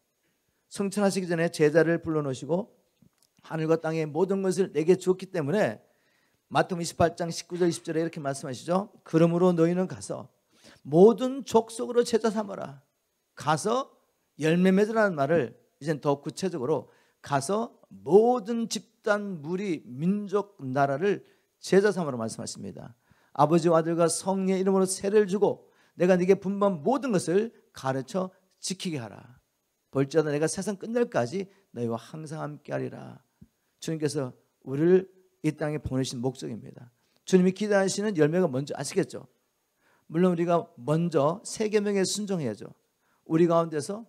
성천하시기 전에 제자를 불러놓으시고 하늘과 땅의 모든 것을 내게 주었기 때문에 마태복음 28장 19절 20절에 이렇게 말씀하시죠. 그러므로 너희는 가서 모든 족속으로 제자 삼아라. 가서 열매 맺으라는 말을 이젠 더 구체적으로 가서 모든 집단, 무리, 민족, 나라를 제자 삼으라 말씀하십니다. 아버지와 아들과 성령의 이름으로 세례를 주고 내가 네게 분부한 모든 것을 가르쳐 지키게 하라. 볼지어다 내가 세상 끝날까지 너희와 항상 함께하리라. 주님께서 우리를 이 땅에 보내신 목적입니다. 주님이 기대하시는 열매가 뭔지 아시겠죠? 물론 우리가 먼저 세 계명에 순종해야죠. 우리 가운데서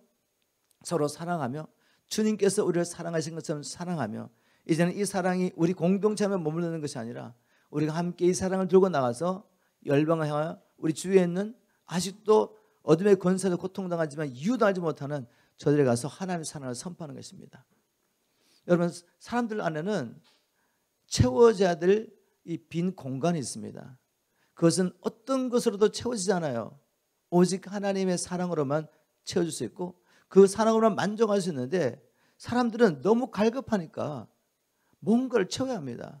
서로 사랑하며 주님께서 우리를 사랑하신 것처럼 사랑하며 이제는 이 사랑이 우리 공동체에 머무르는 것이 아니라 우리가 함께 이 사랑을 들고 나가서 열방을 향하여 우리 주위에 있는 아직도 어둠의 권세로 고통당하지만 이유도 알지 못하는 저들에 가서 하나님의 사랑을 선포하는 것입니다. 여러분 사람들 안에는 채워져야 될 이 빈 공간이 있습니다. 그것은 어떤 것으로도 채워지지 않아요. 오직 하나님의 사랑으로만 채워질 수 있고 그 사랑으로만 만족할 수 있는데 사람들은 너무 갈급하니까 뭔가를 채워야 합니다.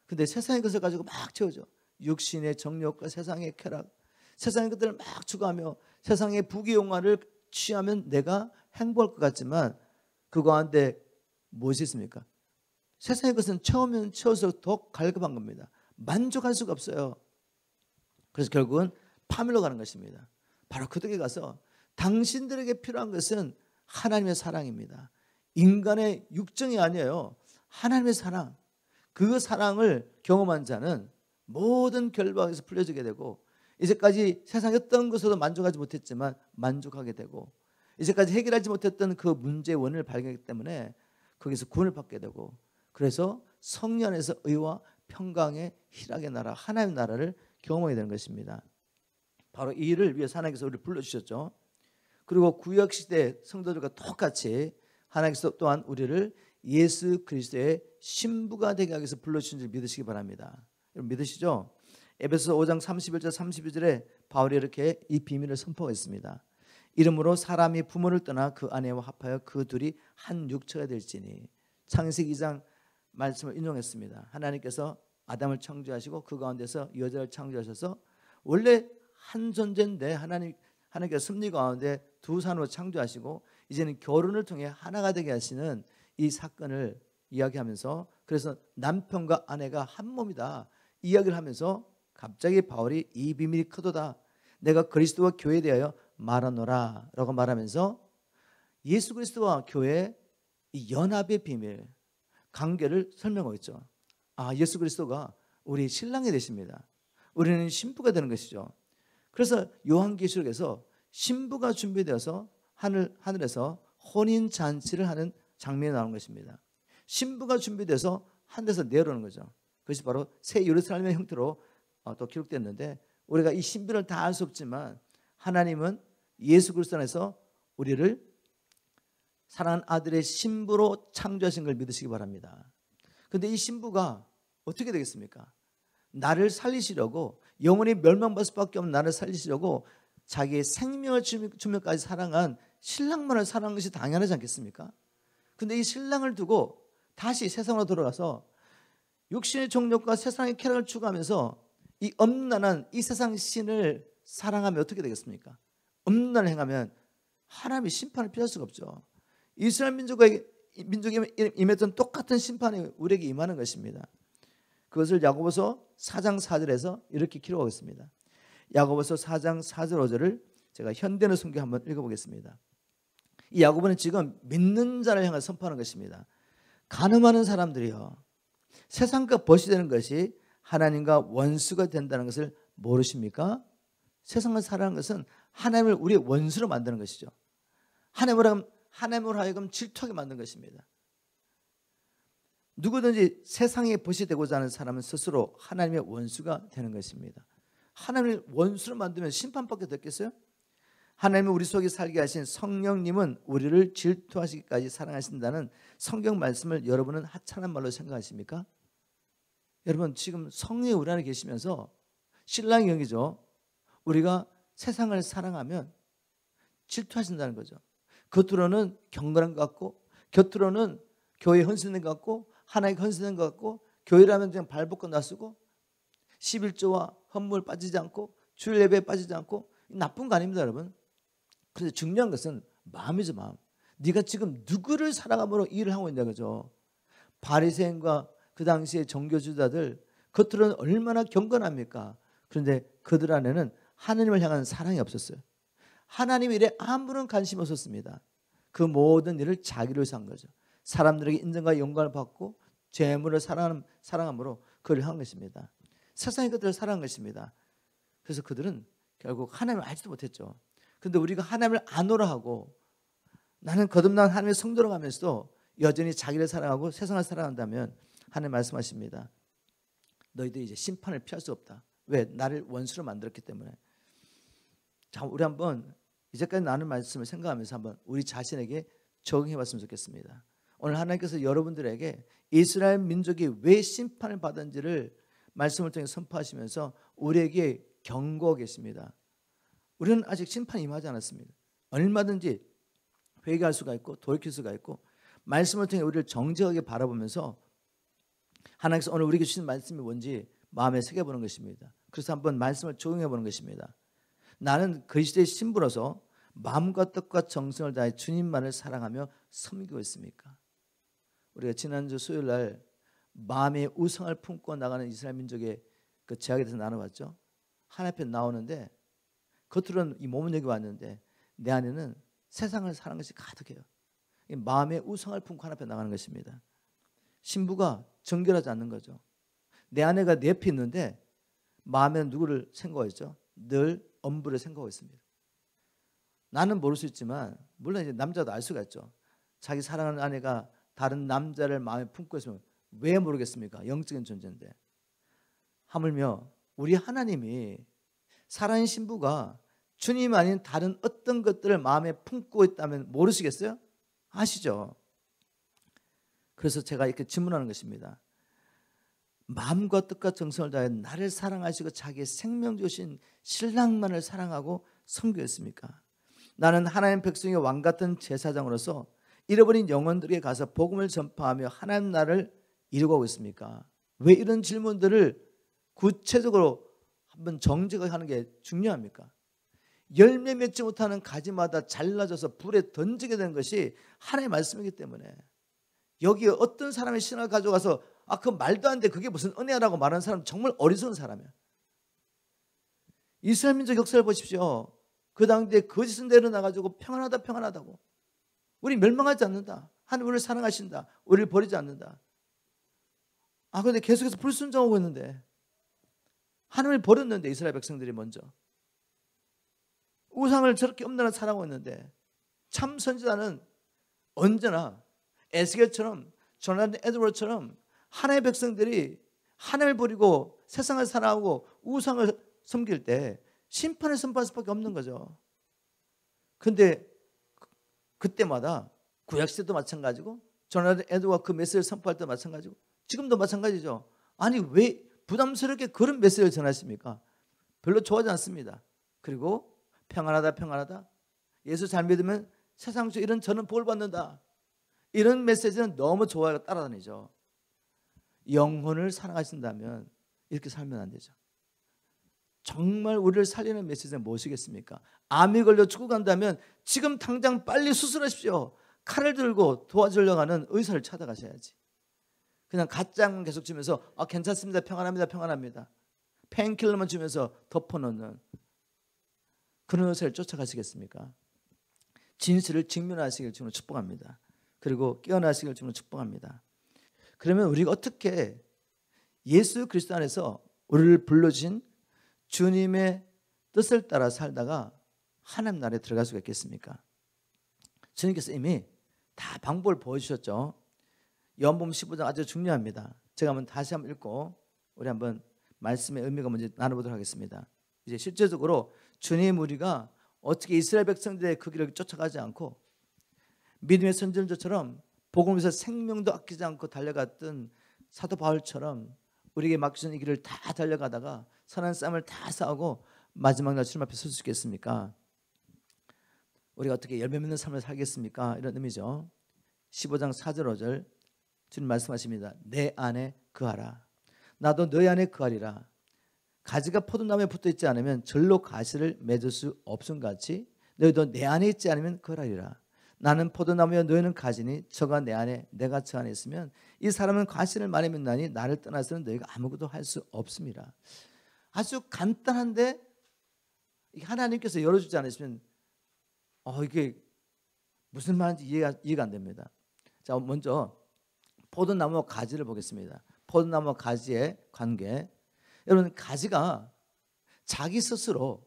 근데 세상의 것을 가지고 막 채워져. 육신의 정욕과 세상의 쾌락, 세상의 것들을 막 추구하며 세상의 부귀영화를 취하면 내가 행복할 것 같지만 그 가운데 무엇이 있습니까? 세상의 것은 채우면 채울수록 더 갈급한 겁니다. 만족할 수가 없어요. 그래서 결국은 파멸로 가는 것입니다. 바로 그들에게 가서 당신들에게 필요한 것은 하나님의 사랑입니다. 인간의 육정이 아니에요. 하나님의 사랑. 그 사랑을 경험한 자는 모든 결박에서 풀려지게 되고 이제까지 세상의 어떤 것으로도 만족하지 못했지만 만족하게 되고 이제까지 해결하지 못했던 그 문제의 원인을 발견했기 때문에 거기서 구원을 받게 되고 그래서 성령 안에서 의와 평강의 희락의 나라 하나님의 나라를 경험하게 되는 것입니다. 바로 이 일을 위해서 하나님께서 우리를 불러주셨죠. 그리고 구약시대 성도들과 똑같이 하나님께서 또한 우리를 예수 그리스도의 신부가 되게 하기 위해서 불러주신 줄 믿으시기 바랍니다. 여러분 믿으시죠? 에베소서 5장 31절 32절에 바울이 이렇게 이 비밀을 선포했습니다. 이름으로 사람이 부모를 떠나 그 아내와 합하여 그 둘이 한 육체가 될지니. 창세기 2장 말씀을 인용했습니다. 하나님께서 아담을 창조하시고 그 가운데서 여자를 창조하셔서 원래 한 존재인데 하나님께서 섭리 가운데 두 산으로 창조하시고 이제는 결혼을 통해 하나가 되게 하시는 이 사건을 이야기하면서 그래서 남편과 아내가 한 몸이다 이야기를 하면서 갑자기 바울이 이 비밀이 크도다 내가 그리스도와 교회에 대하여 말하노라 라고 말하면서 예수 그리스도와 교회의 이 연합의 비밀 관계를 설명하고 있죠. 예수 그리스도가 우리 신랑이 되십니다. 우리는 신부가 되는 것이죠. 그래서 요한계시록에서 신부가 준비되어서 하늘에서 혼인잔치를 하는 장면이 나오는 것입니다. 신부가 준비돼서 하늘에서 내려오는 거죠. 그것이 바로 새 예루살렘의 형태로 또 기록됐는데 우리가 이 신비를 다 알 수 없지만 하나님은 예수 그리스도 안에서 우리를 사랑하는 아들의 신부로 창조하신 걸 믿으시기 바랍니다. 그런데 이 신부가 어떻게 되겠습니까? 나를 살리시려고 영원히 멸망받을 수밖에 없는 나를 살리시려고 자기의 생명을 주면까지 사랑한 신랑만을 사랑한 것이 당연하지 않겠습니까? 그런데 이 신랑을 두고 다시 세상으로 돌아가서 육신의 정욕과 세상의 쾌락을 추구하면서 이 엄난한 이 세상 신을 사랑하면 어떻게 되겠습니까? 엄난을 행하면 하나님의 심판을 피할 수가 없죠. 이스라엘 민족에 임했던 똑같은 심판이 우리에게 임하는 것입니다. 그것을 야고보서 4장 4절에서 이렇게 기록하고 있습니다. 야고보서 4장 4절 5절을 제가 현대는 성경 한번 읽어보겠습니다. 이 야고보는 지금 믿는 자를 향해 선포하는 것입니다. 간음하는 사람들이요 세상과 벗이 되는 것이 하나님과 원수가 된다는 것을 모르십니까? 세상을 살아가는 것은 하나님을 우리의 원수로 만드는 것이죠. 하나님으로 하여금 질투하게 만든 것입니다. 누구든지 세상에 벗이 되고자 하는 사람은 스스로 하나님의 원수가 되는 것입니다. 하나님을 원수로 만들면 심판밖에 됐겠어요? 하나님은 우리 속에 살게 하신 성령님은 우리를 질투하시기까지 사랑하신다는 성경 말씀을 여러분은 하찮은 말로 생각하십니까? 여러분, 지금 성령이 우리 안에 계시면서 신랑이 여기죠. 우리가 세상을 사랑하면 질투하신다는 거죠. 겉으로는 경건한 것 같고, 겉으로는 교회 헌신된 것 같고, 하나님께 헌신된 것 같고, 교회라면 그냥 발벗고 나서고 11조와 헌물 빠지지 않고 주일 예배에 빠지지 않고, 나쁜 거 아닙니다, 여러분. 그런데 중요한 것은 마음이죠, 마음. 네가 지금 누구를 사랑함으로 일을 하고 있냐, 그죠? 바리새인과 그 당시의 종교주자들 겉으로는 얼마나 경건합니까? 그런데 그들 안에는 하나님을 향한 사랑이 없었어요. 하나님 일에 아무런 관심이 없었습니다. 그 모든 일을 자기를 위해서 한 거죠. 사람들에게 인정과 영광을 받고 재물을 사랑함으로 그를 한 것입니다. 세상의 것들을 사랑한 것입니다. 그래서 그들은 결국 하나님을 알지도 못했죠. 그런데 우리가 하나님을 아노라 하고 나는 거듭난 하나님의 성도로 가면서도 여전히 자기를 사랑하고 세상을 사랑한다면 하나님 말씀하십니다. 너희들이 이제 심판을 피할 수 없다. 왜? 나를 원수로 만들었기 때문에. 자, 우리 한번 이제까지 나눈 말씀을 생각하면서 한번 우리 자신에게 적용해 봤으면 좋겠습니다. 오늘 하나님께서 여러분들에게 이스라엘 민족이 왜 심판을 받은지를 말씀을 통해 선포하시면서 우리에게 경고하고 계십니다. 우리는 아직 심판이 임하지 않았습니다. 얼마든지 회개할 수가 있고 돌이킬 수가 있고 말씀을 통해 우리를 정직하게 바라보면서 하나님께서 오늘 우리에게 주신 말씀이 뭔지 마음에 새겨보는 것입니다. 그래서 한번 말씀을 적용해 보는 것입니다. 나는 그리스도의 신부로서 마음과 뜻과 정성을 다해 주님만을 사랑하며 섬기고 있습니까? 우리가 지난주 수요일 날 마음의 우상을 품고 나가는 이스라엘 민족의 그 제약에 대해서 나눠봤죠. 하나님 앞에 나오는데 겉으로는 이 몸은 여기 왔는데 내 안에는 세상을 사는 것이 가득해요. 마음의 우상을 품고 하나님 앞에 나가는 것입니다. 신부가 정결하지 않는 거죠. 내 아내가 내 옆에 있는데 마음에는 누구를 생각하고 있죠? 늘 엄부를 생각하고 있습니다. 나는 모를 수 있지만 물론 이제 남자도 알 수가 있죠. 자기 사랑하는 아내가 다른 남자를 마음에 품고 있으면 왜 모르겠습니까? 영적인 존재인데. 하물며 우리 하나님이 사랑하는 신부가 주님 아닌 다른 어떤 것들을 마음에 품고 있다면 모르시겠어요? 아시죠? 그래서 제가 이렇게 질문하는 것입니다. 마음과 뜻과 정성을 다해 나를 사랑하시고 자기의 생명 주신 신랑만을 사랑하고 섬겼습니까? 나는 하나님 백성의 왕 같은 제사장으로서 잃어버린 영혼들에게 가서 복음을 전파하며 하나님 나라를 이루고 있습니까? 왜 이런 질문들을 구체적으로 한번 정직하게 하는 게 중요합니까? 열매 맺지 못하는 가지마다 잘라져서 불에 던지게 되는 것이 하나님의 말씀이기 때문에 여기에 어떤 사람의 신앙을 가져가서 그 말도 안 돼 그게 무슨 은혜라고 말하는 사람 정말 어리석은 사람이야. 이스라엘 민족 역사를 보십시오. 그 당시에 거짓은 내려놔가지고 평안하다 평안하다고 우리 멸망하지 않는다. 하나님 우리를 사랑하신다. 우리를 버리지 않는다. 그런데 계속해서 불순종하고 있는데 하나님을 버렸는데 이스라엘 백성들이 먼저 우상을 저렇게 엄란히 사랑하고 있는데 참 선지자는 언제나 에스겔처럼 조나단 에드워드처럼 하나님의 백성들이 하나님을 버리고 세상을 사랑하고 우상을 섬길 때 심판을 선포할 수밖에 없는 거죠. 그런데 그때마다 구약시대도 마찬가지고 조나단 에드워드가 그 메시지를 선포할 때도 마찬가지고 지금도 마찬가지죠. 아니 왜 부담스럽게 그런 메시지를 전하십니까? 별로 좋아하지 않습니다. 그리고 평안하다 평안하다 예수 잘 믿으면 세상 속 이런 저는 복을 받는다. 이런 메시지는 너무 좋아요. 따라다니죠. 영혼을 사랑하신다면 이렇게 살면 안 되죠. 정말 우리를 살리는 메시지는 무엇이겠습니까? 암이 걸려 죽어간다면 지금 당장 빨리 수술하십시오. 칼을 들고 도와주려고 하는 의사를 찾아가셔야지. 그냥 가짜만 계속 주면서 괜찮습니다. 평안합니다. 평안합니다. 페인킬러만 주면서 덮어놓는 그런 의사를 쫓아가시겠습니까? 진실을 직면하시길 주로 축복합니다. 그리고 깨어나시길 주로 축복합니다. 그러면 우리가 어떻게 예수 그리스도 안에서 우리를 불러주신 주님의 뜻을 따라 살다가 하나님 나라에 들어갈 수가 있겠습니까? 주님께서 이미 다 방법을 보여주셨죠. 요한복음 15장 아주 중요합니다. 제가 한번 다시 한번 읽고 우리 한번 말씀의 의미가 뭔지 나눠보도록 하겠습니다. 이제 실제적으로 주님 우리가 어떻게 이스라엘 백성들의 그 길을 쫓아가지 않고 믿음의 선전자처럼 복음에서 생명도 아끼지 않고 달려갔던 사도 바울처럼 우리에게 맡겨진 이 길을 다 달려가다가 선한 싸움을 다 싸우고 마지막 날 주님 앞에 설 수 있겠습니까? 우리가 어떻게 열매 맺는 삶을 살겠습니까? 이런 의미죠. 15장 4절 5절 주님 말씀하십니다. 내 안에 거하라. 나도 너희 안에 거하리라. 가지가 포도나무에 붙어있지 않으면 절로 가시를 맺을 수 없음 같이 너희도 내 안에 있지 않으면 거하리라. 나는 포도나무여 너희는 가지니 저가 내 안에 내가 저 안에 있으면 이 사람은 과실을 많이 맺나니 나를 떠나서는 너희가 아무것도 할 수 없습니다. 아주 간단한데 하나님께서 열어주지 않으시면 이게 무슨 말인지 이해가 안 됩니다. 자, 먼저 포도나무와 가지를 보겠습니다. 포도나무와 가지의 관계. 여러분, 가지가 자기 스스로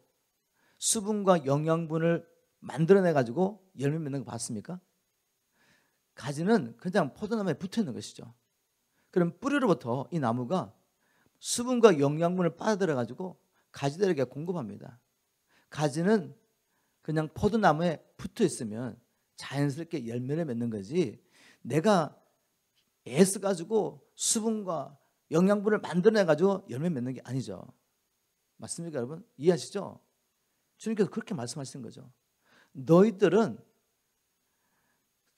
수분과 영양분을 만들어내 가지고 열매 맺는 거 봤습니까? 가지는 그냥 포도나무에 붙어 있는 것이죠. 그럼 뿌리로부터 이 나무가 수분과 영양분을 빨아들여 가지고 가지들에게 공급합니다. 가지는 그냥 포도나무에 붙어 있으면 자연스럽게 열매를 맺는 거지, 내가 애써 가지고 수분과 영양분을 만들어내 가지고 열매 맺는 게 아니죠. 맞습니까, 여러분? 이해하시죠? 주님께서 그렇게 말씀하시는 거죠. 너희들은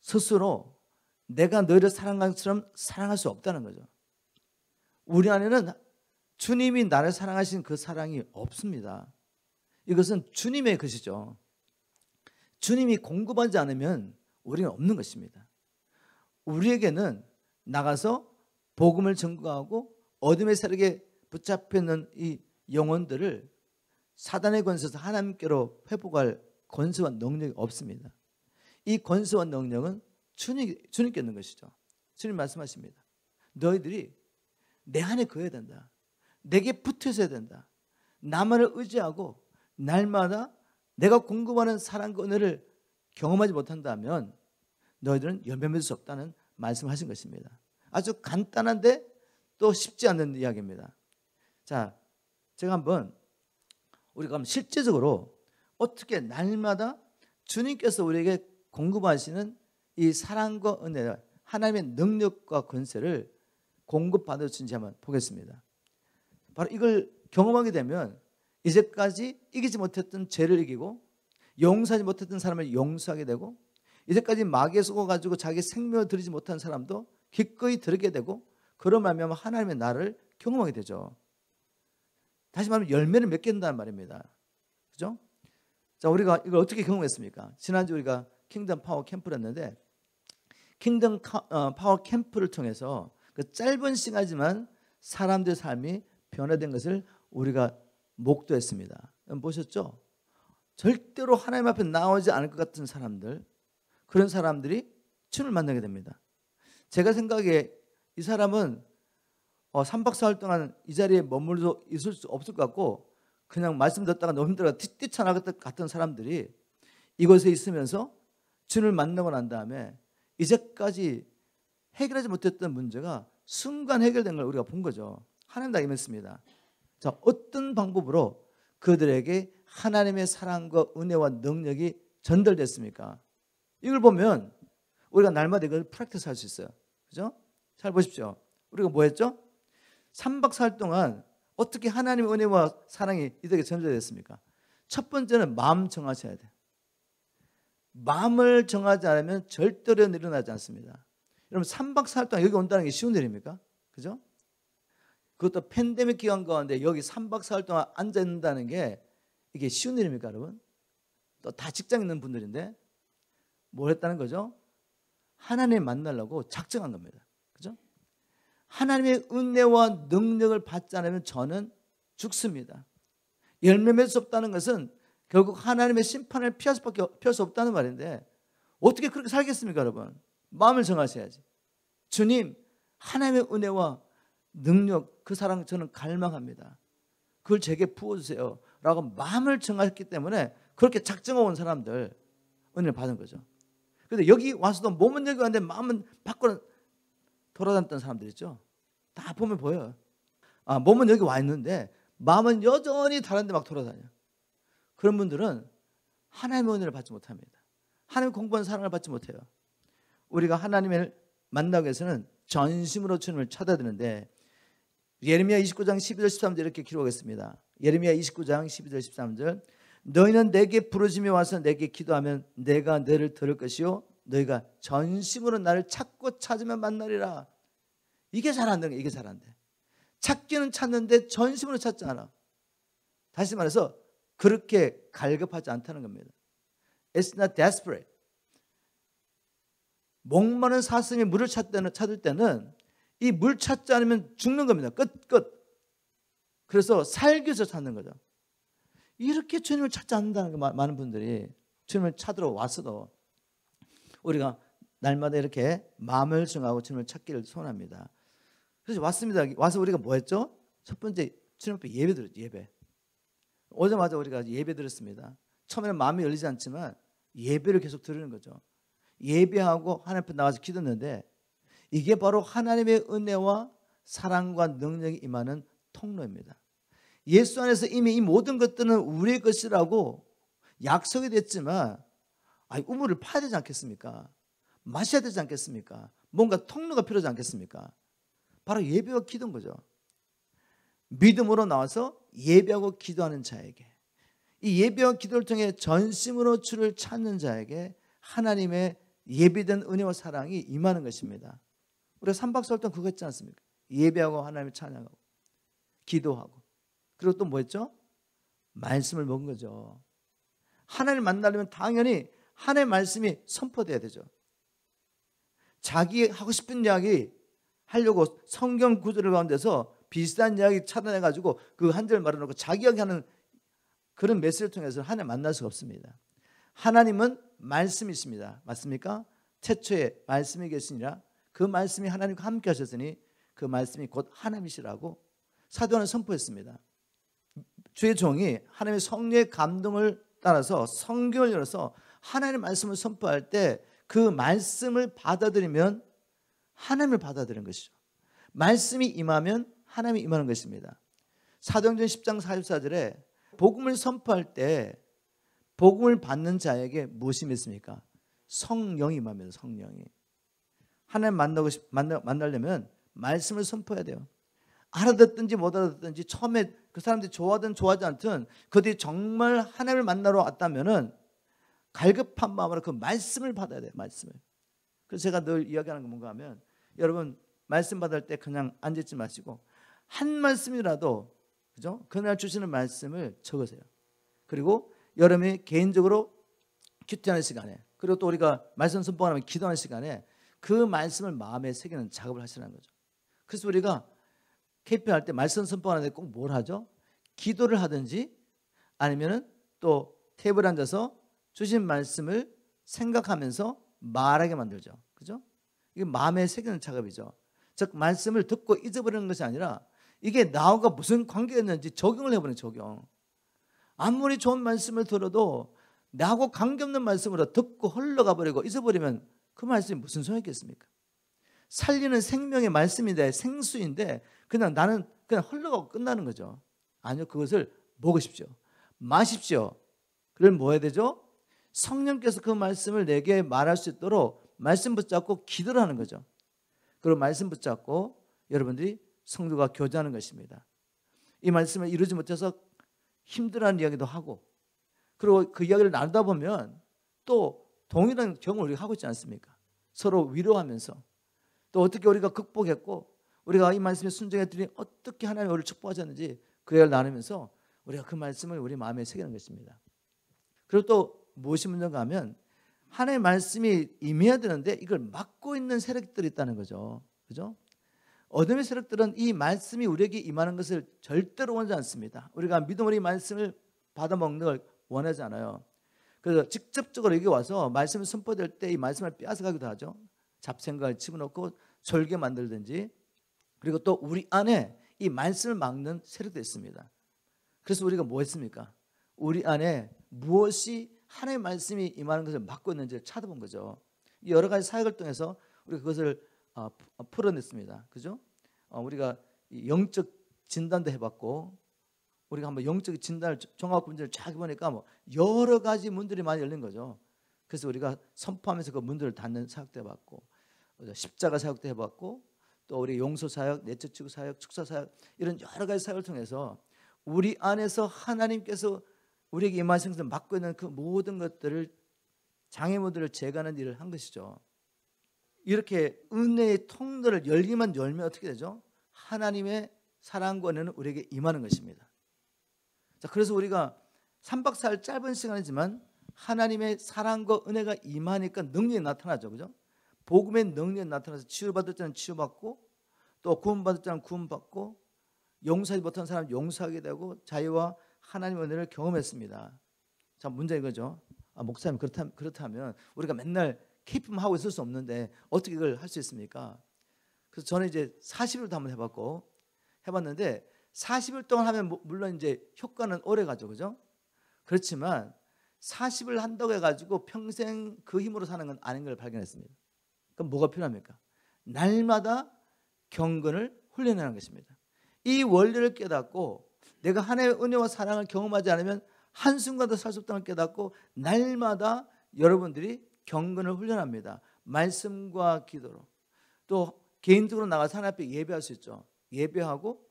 스스로 내가 너희를 사랑한 것처럼 사랑할 수 없다는 거죠. 우리 안에는 주님이 나를 사랑하신 그 사랑이 없습니다. 이것은 주님의 것이죠. 주님이 공급하지 않으면 우리는 없는 것입니다. 우리에게는 나가서 복음을 전가하고 어둠의 세력에 붙잡혀 있는 이 영혼들을 사단의 권세에서 하나님께로 회복할 권세와 능력이 없습니다. 이 권세와 능력은 주님께 있는 것이죠. 주님 말씀하십니다. 너희들이 내 안에 거해야 된다. 내게 붙어 있어야 된다. 나만을 의지하고 날마다 내가 공급하는 사랑과 은혜를 경험하지 못한다면 너희들은 열매 맺을 수 없다는 말씀을 하신 것입니다. 아주 간단한데 또 쉽지 않은 이야기입니다. 자, 제가 우리가 실제적으로 어떻게 날마다 주님께서 우리에게 공급하시는 이 사랑과 은혜, 하나님의 능력과 권세를 공급받을 수 있는지 한번 보겠습니다. 바로 이걸 경험하게 되면 이제까지 이기지 못했던 죄를 이기고 용서하지 못했던 사람을 용서하게 되고, 이제까지 마귀에 속아가지고 자기 생명을 드리지 못한 사람도 기꺼이 드리게 되고, 그런 말미암아 하나님의 나를 경험하게 되죠. 다시 말하면 열매를 맺게 된다는 말입니다. 그죠? 자, 우리가 이걸 어떻게 경험했습니까? 지난주 우리가 킹덤 파워 캠프를 했는데, 킹덤 파워 캠프를 통해서 그 짧은 시간이지만 사람들의 삶이 변화된 것을 우리가 목도했습니다. 보셨죠? 절대로 하나님 앞에 나오지 않을 것 같은 사람들, 그런 사람들이 주님을 만나게 됩니다. 제가 생각에 이 사람은 3박 4일 동안 이 자리에 머물러 있을 수 없을 것 같고, 그냥 말씀 듣다가 너무 힘들어 뛰쳐나갈 것 같은 사람들이 이곳에 있으면서 주님을 만나고 난 다음에 이제까지 해결하지 못했던 문제가 순간 해결된 걸 우리가 본 거죠. 하나님 다 임했습니다. 자, 어떤 방법으로 그들에게 하나님의 사랑과 은혜와 능력이 전달됐습니까? 이걸 보면 우리가 날마다 이걸 프랙티스 할 수 있어요. 그죠? 잘 보십시오. 우리가 뭐 했죠? 3박 4일 동안 어떻게 하나님의 은혜와 사랑이 이들에게 전달됐습니까? 첫 번째는 마음 정하셔야 돼요. 마음을 정하지 않으면 절대로 일어나지 않습니다. 여러분, 3박 4일 동안 여기 온다는 게 쉬운 일입니까? 그죠? 그것도 팬데믹 기간 가운데 여기 3박 4일 동안 앉아 있는다는 게 이게 쉬운 일입니까, 여러분? 또 다 직장 있는 분들인데 뭘 했다는 거죠? 하나님 만나려고 작정한 겁니다. 그죠? 하나님의 은혜와 능력을 받지 않으면 저는 죽습니다. 열매 맺을 수 없다는 것은 결국 하나님의 심판을 피할 수 없다는 말인데, 어떻게 그렇게 살겠습니까, 여러분? 마음을 정하셔야지. 주님, 하나님의 은혜와 능력, 그 사랑 저는 갈망합니다. 그걸 제게 부어주세요 라고 마음을 정했기 때문에 그렇게 작정해 온 사람들 은혜를 받은 거죠. 그런데 여기 와서도 몸은 여기 왔는데 마음은 밖으로 돌아다녔던 사람들 있죠. 다 보면 보여요. 몸은 여기 와 있는데 마음은 여전히 다른 데 막 돌아다녀요. 그런 분들은 하나님의 은혜를 받지 못합니다. 하나님 공부한 사랑을 받지 못해요. 우리가 하나님을 만나기 위해서는 전심으로 주님을 찾아야 되는데 예레미야 29장 12절 13절 이렇게 기록했습니다. 예레미야 29장 12절 13절 너희는 내게 부르짖며 와서 내게 기도하면 내가 너를 들을 것이요 너희가 전심으로 나를 찾고 찾으면 만나리라. 이게 잘 안 되는 거예요. 이게 잘 안 돼. 찾기는 찾는데 전심으로 찾지 않아. 다시 말해서 그렇게 갈급하지 않다는 겁니다. It's not desperate. 목마른 사슴이 물을 찾을 때는 이 물 찾지 않으면 죽는 겁니다. 끝. 그래서 살기 위해서 찾는 거죠. 이렇게 주님을 찾지 않는다는 거 많은 분들이 주님을 찾으러 왔어도 우리가 날마다 이렇게 마음을 정하고 주님을 찾기를 소원합니다. 그래서 왔습니다. 와서 우리가 뭐 했죠? 첫 번째 주님 앞에 예배 드렸죠. 예배. 오자마자 우리가 예배 드렸습니다. 처음에는 마음이 열리지 않지만 예배를 계속 드리는 거죠. 예배하고 하나님 앞에 나가서 기도했는데 이게 바로 하나님의 은혜와 사랑과 능력이 임하는 통로입니다. 예수 안에서 이미 이 모든 것들은 우리의 것이라고 약속이 됐지만 우물을 파야 되지 않겠습니까? 마셔야 되지 않겠습니까? 뭔가 통로가 필요하지 않겠습니까? 바로 예배와 기도인 거죠. 믿음으로 나와서 예배하고 기도하는 자에게 이 예배와 기도를 통해 전심으로 주를 찾는 자에게 하나님의 예비된 은혜와 사랑이 임하는 것입니다. 우리가 3박 4일 동안 그거 했지 않습니까? 예배하고 하나님을 찬양하고 기도하고 그리고 또 뭐 했죠? 말씀을 먹은 거죠. 하나님을 만나려면 당연히 하나님의 말씀이 선포돼야 되죠. 자기 하고 싶은 이야기 하려고 성경 구절 가운데서 비슷한 이야기 찾아내가지고 그 한 절 말해놓고 자기 이야기하는 그런 메시지를 통해서 하나님 만날 수가 없습니다. 하나님은 말씀이십니다. 맞습니까? 태초에 말씀이 계시니라 그 말씀이 하나님과 함께 하셨으니 그 말씀이 곧 하나님이시라고 사도 요한은 선포했습니다. 주의 종이 하나님의 성령의 감동을 따라서 성경을 열어서 하나님의 말씀을 선포할 때 그 말씀을 받아들이면 하나님을 받아들이는 것이죠. 말씀이 임하면 하나님이 임하는 것입니다. 사도행전 10장 44절에 복음을 선포할 때 복음을 받는 자에게 무엇이 있습니까? 성령이 임합니다. 성령이. 하나님 만나려면 말씀을 선포해야 돼요. 알아듣든지 못 알아듣든지 처음에 그 사람들이 좋아하든 좋아하지 않든 그들이 정말 하나님을 만나러 왔다면은 갈급한 마음으로 그 말씀을 받아야 돼요. 말씀을. 그래서 제가 늘 이야기하는 건 뭔가 하면 여러분 말씀 받을 때 그냥 앉아있지 마시고 한 말씀이라도 그죠? 그날 주시는 말씀을 적으세요. 그리고 여러분이 개인적으로 큐티하는 시간에 그리고 또 우리가 말씀 선포하면 기도하는 시간에 그 말씀을 마음에 새기는 작업을 하시라는 거죠. 그래서 우리가 KP 할 때 말씀 선포하는데 꼭 뭘 하죠? 기도를 하든지 아니면은 또 테이블에 앉아서 주신 말씀을 생각하면서 말하게 만들죠. 그죠? 이게 마음에 새기는 작업이죠. 즉 말씀을 듣고 잊어버리는 것이 아니라 이게 나하고 무슨 관계가 있는지 적용을 해보는 적용. 아무리 좋은 말씀을 들어도 나하고 관계없는 말씀으로 듣고 흘러가 버리고 잊어버리면 그 말씀이 무슨 소용이 있겠습니까? 살리는 생명의 말씀인데 생수인데 그냥 나는 그냥 흘러가고 끝나는 거죠. 아니요, 그것을 먹으십시오. 마십시오. 그럼 뭐 해야 되죠? 성령께서 그 말씀을 내게 말할 수 있도록 말씀 붙잡고 기도를 하는 거죠. 그리고 말씀 붙잡고 여러분들이 성도가 교제하는 것입니다. 이 말씀을 이루지 못해서 힘들어하는 이야기도 하고 그리고 그 이야기를 나누다 보면 또 동일한 경험을 우리가 하고 있지 않습니까? 서로 위로하면서 또 어떻게 우리가 극복했고 우리가 이 말씀에 순종했더니 어떻게 하나님이 우리를 축복하셨는지 그 이야기를 나누면서 우리가 그 말씀을 우리 마음에 새기는 것입니다. 그리고 또 무엇이 문제가 하면 하나님의 말씀이 임해야 되는데 이걸 막고 있는 세력들이 있다는 거죠. 그죠? 어둠의 세력들은 이 말씀이 우리에게 임하는 것을 절대로 원하지 않습니다. 우리가 믿음으로 이 말씀을 받아먹는 걸 원하지 않아요. 그래서 직접적으로 여기 와서 말씀을 선포될 때 이 말씀을 빼앗아가기도 하죠. 잡생각을 집어넣고 졸게 만들든지 그리고 또 우리 안에 이 말씀을 막는 세력도 있습니다. 그래서 우리가 뭐 했습니까? 우리 안에 무엇이 하나님의 말씀이 임하는 것을 막고 있는지를 찾아본 거죠. 여러 가지 사역을 통해서 우리가 그것을 풀어냈습니다. 그죠? 우리가 영적 진단도 해봤고 우리가 한번 영적 진단을 종합 문제를 쫙 보니까 뭐 여러 가지 문들이 많이 열린 거죠. 그래서 우리가 선포하면서 그 문들을 닫는 사역도 해봤고, 십자가 사역도 해봤고, 또 우리 용서 사역, 내적 지구 사역, 축사 사역, 이런 여러 가지 사역을 통해서 우리 안에서 하나님께서 우리에게 임하셔서 맡고 있는 그 모든 것들을, 장애물들을 제거하는 일을 한 것이죠. 이렇게 은혜의 통로를 열기만 열면 어떻게 되죠? 하나님의 사랑과 은혜는 우리에게 임하는 것입니다. 자, 그래서 우리가 3박 4일 짧은 시간이지만 하나님의 사랑과 은혜가 임하니까 능력이 나타나죠. 그죠? 복음의 능력이 나타나서 치유받을 때는 치유받고, 또 구원받을 때는 구원받고, 용서하지 못한 사람 용서하게 되고, 자유와 하나님의 은혜를 경험했습니다. 자, 문제는 이거죠. 목사님, 그렇다면 우리가 맨날 KP만 하고 있을 수 없는데 어떻게 이걸 할 수 있습니까? 그래서 저는 이제 40일도 한번 해봤는데 40일 동안 하면 물론 이제 효과는 오래 가죠. 그죠? 그렇지만 40일 한다고 해가지고 평생 그 힘으로 사는 건 아닌 걸 발견했습니다. 그럼 뭐가 필요합니까? 날마다 경건을 훈련하는 것입니다. 이 원리를 깨닫고 내가 하나님의 은혜와 사랑을 경험하지 않으면 한순간도 살 수 없다는 걸 깨닫고 날마다 여러분들이 경건을 훈련합니다. 말씀과 기도로. 또 개인적으로 나가서 하나님 앞에 예배할 수 있죠. 예배하고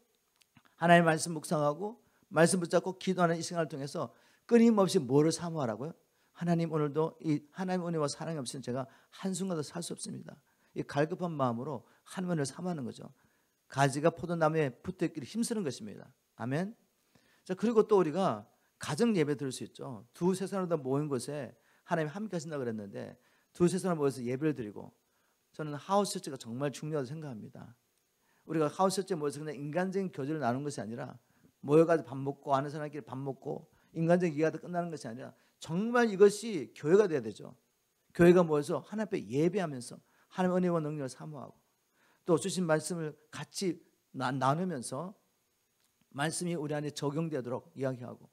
하나님의 말씀 묵상하고 말씀 붙잡고 기도하는 이 시간을 통해서 끊임없이 뭐를 사모하라고요? 하나님, 오늘도 이 하나님의 은혜와 사랑이 없으면 제가 한순간도 살 수 없습니다. 이 갈급한 마음으로 하나님의 은혜를 사모하는 거죠. 가지가 포도나무에 붙어있기를 힘쓰는 것입니다. 아멘. 자, 그리고 또 우리가 가정 예배 드릴 수 있죠. 두세 사람 다 모인 곳에 하나님 함께 하신다고 그랬는데 두세 사람 모여서 예배를 드리고, 저는 하우스 처치가 정말 중요하다고 생각합니다. 우리가 하우스 처치에 모여서 그냥 인간적인 교제를 나누는 것이 아니라 모여가지고 밥 먹고 아는 사람끼리 밥 먹고 인간적인 이야기가 끝나는 것이 아니라 정말 이것이 교회가 돼야 되죠. 교회가 모여서 하나님 앞에 예배하면서 하나님의 은혜와 능력을 사모하고, 또 주신 말씀을 같이 나누면서 말씀이 우리 안에 적용되도록 이야기하고,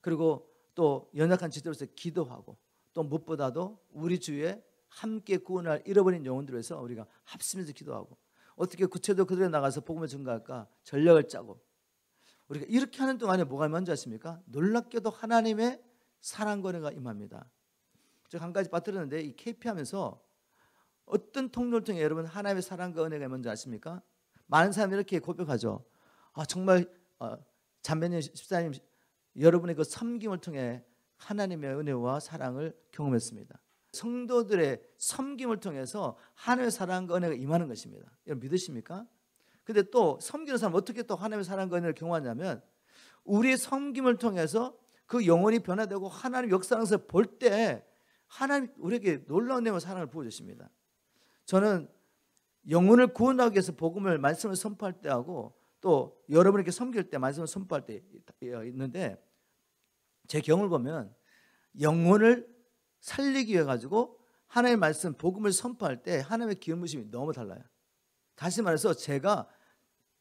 그리고 또 연약한 지도로서 기도하고, 또 무엇보다도 우리 주위에 함께 구원할 잃어버린 영혼들을 위해서 우리가 합심해서 기도하고, 어떻게 구체적으로 그들에 나가서 복음을 전가할까 전략을 짜고, 우리가 이렇게 하는 동안에 뭐가 먼저 하십니까? 놀랍게도 하나님의 사랑과 은혜가 임합니다. 제가 한 가지 빠뜨렸는데 이 KP 하면서 어떤 통로를 통해 여러분 하나님의 사랑과 은혜가 먼저 아십니까? 많은 사람이 이렇게 고백하죠. 정말 자매님, 집사님, 여러분의 그 섬김을 통해 하나님의 은혜와 사랑을 경험했습니다. 성도들의 섬김을 통해서 하나님의 사랑과 은혜가 임하는 것입니다. 여러분 믿으십니까? 근데 또 섬기는 사람 어떻게 또 하나님의 사랑과 은혜를 경험하냐면, 우리의 섬김을 통해서 그 영혼이 변화되고 하나님 역사하는 것을 볼 때 하나님 우리에게 놀라운 내용의 사랑을 부어주십니다. 저는 영혼을 구원하기 위해서 복음을, 말씀을 선포할 때하고 또 여러분에게 섬길 때 말씀을 선포할 때 있는데, 제 경험을 보면 영혼을 살리기 위해 가지고 하나님의 말씀, 복음을 선포할 때 하나님의 기름 부으심이 너무 달라요. 다시 말해서 제가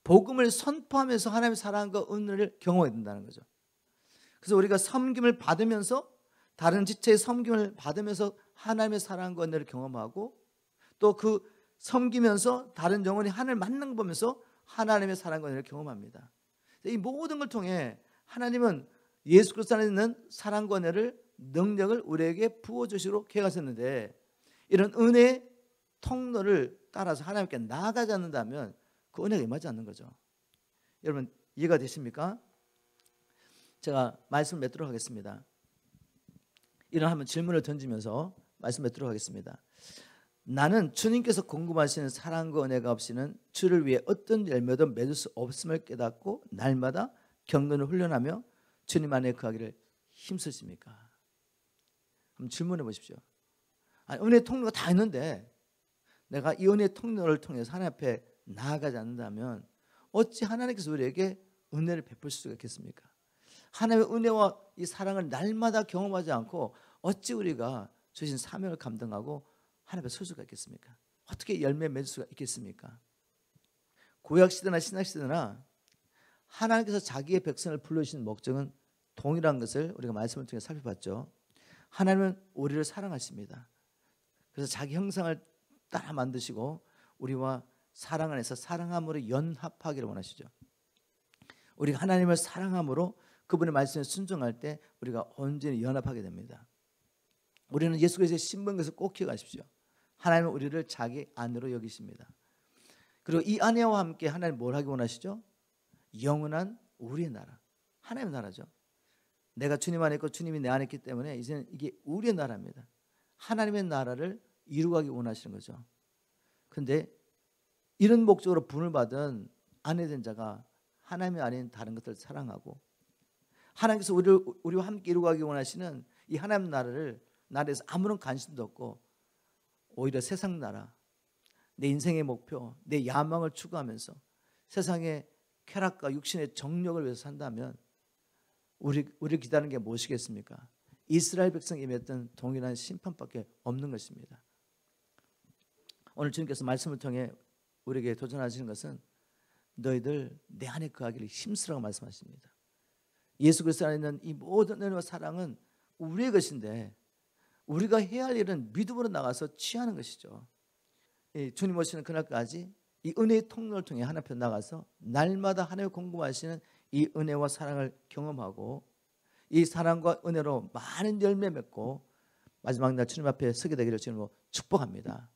복음을 선포하면서 하나님의 사랑과 은혜를 경험하게 된다는 거죠. 그래서 우리가 섬김을 받으면서, 다른 지체의 섬김을 받으면서 하나님의 사랑과 은혜를 경험하고, 또 그 섬기면서 다른 영혼이 하나님을 만난 거 보면서 하나님의 사랑과 은혜를 경험합니다. 이 모든 걸 통해 하나님은 예수 그리스도 안에 있는 사랑과 은혜를, 능력을 우리에게 부어주시도록 계획하셨는데, 이런 은혜의 통로를 따라서 하나님께 나아가지 않는다면 그 은혜가 임하지 않는 거죠. 여러분 이해가 되십니까? 제가 말씀을 맺도록 하겠습니다. 이런 한번 질문을 던지면서 말씀 맺도록 하겠습니다. 나는 주님께서 공급하시는 사랑과 은혜가 없이는 주를 위해 어떤 열매도 맺을 수 없음을 깨닫고 날마다 경건을 훈련하며 주님 안에 거하기를 힘쓰십니까? 한번 질문해 보십시오. 은혜의 통로가 다 있는데 내가 이 은혜의 통로를 통해서 하나님 앞에 나아가지 않는다면 어찌 하나님께서 우리에게 은혜를 베푸실 수가 있겠습니까? 하나님의 은혜와 이 사랑을 날마다 경험하지 않고 어찌 우리가 주신 사명을 감당하고 하나님 앞에 설 수가 있겠습니까? 어떻게 열매 맺을 수가 있겠습니까? 구약시대나 신약시대나 하나님께서 자기의 백성을 불러주신 목적은 동일한 것을 우리가 말씀을 통해 살펴봤죠. 하나님은 우리를 사랑하십니다. 그래서 자기 형상을 따라 만드시고 우리와 사랑 안에서 사랑함으로 연합하기를 원하시죠. 우리가 하나님을 사랑함으로 그분의 말씀에 순종할 때 우리가 온전히 연합하게 됩니다. 우리는 예수 그리스도의 신분에서 꼭 기억하십시오. 하나님은 우리를 자기 아내로 여기십니다. 그리고 이 아내와 함께 하나님 뭘 하기 원하시죠? 영원한 우리의 나라, 하나님의 나라죠. 내가 주님 안에 있고 주님이 내 안에 있기 때문에 이제는 이게 우리의 나라입니다. 하나님의 나라를 이루가기 원하시는 거죠. 그런데 이런 목적으로 분을 받은 아내된 자가 하나님이 아닌 다른 것들을 사랑하고 하나님께서 우리와 함께 이루가기 원하시는 이 하나님 나라에서 아무런 관심도 없고 오히려 세상 나라, 내 인생의 목표, 내 야망을 추구하면서 세상의 쾌락과 육신의 정력을 위해서 산다면 우리를 기다리는 게 무엇이겠습니까? 이스라엘 백성이 임했던 동일한 심판밖에 없는 것입니다. 오늘 주님께서 말씀을 통해 우리에게 도전하시는 것은 너희들 내 안에 거하기를 힘쓰라고 말씀하십니다. 예수 그리스도 안에 있는 이 모든 은혜와 사랑은 우리의 것인데 우리가 해야 할 일은 믿음으로 나가서 취하는 것이죠. 주님 오시는 그날까지 이 은혜의 통로를 통해 하나님 앞에 나가서 날마다 하나님을 공급하시는 이 은혜와 사랑을 경험하고 이 사랑과 은혜로 많은 열매 맺고 마지막 날 주님 앞에 서게 되기를 주님으로 축복합니다.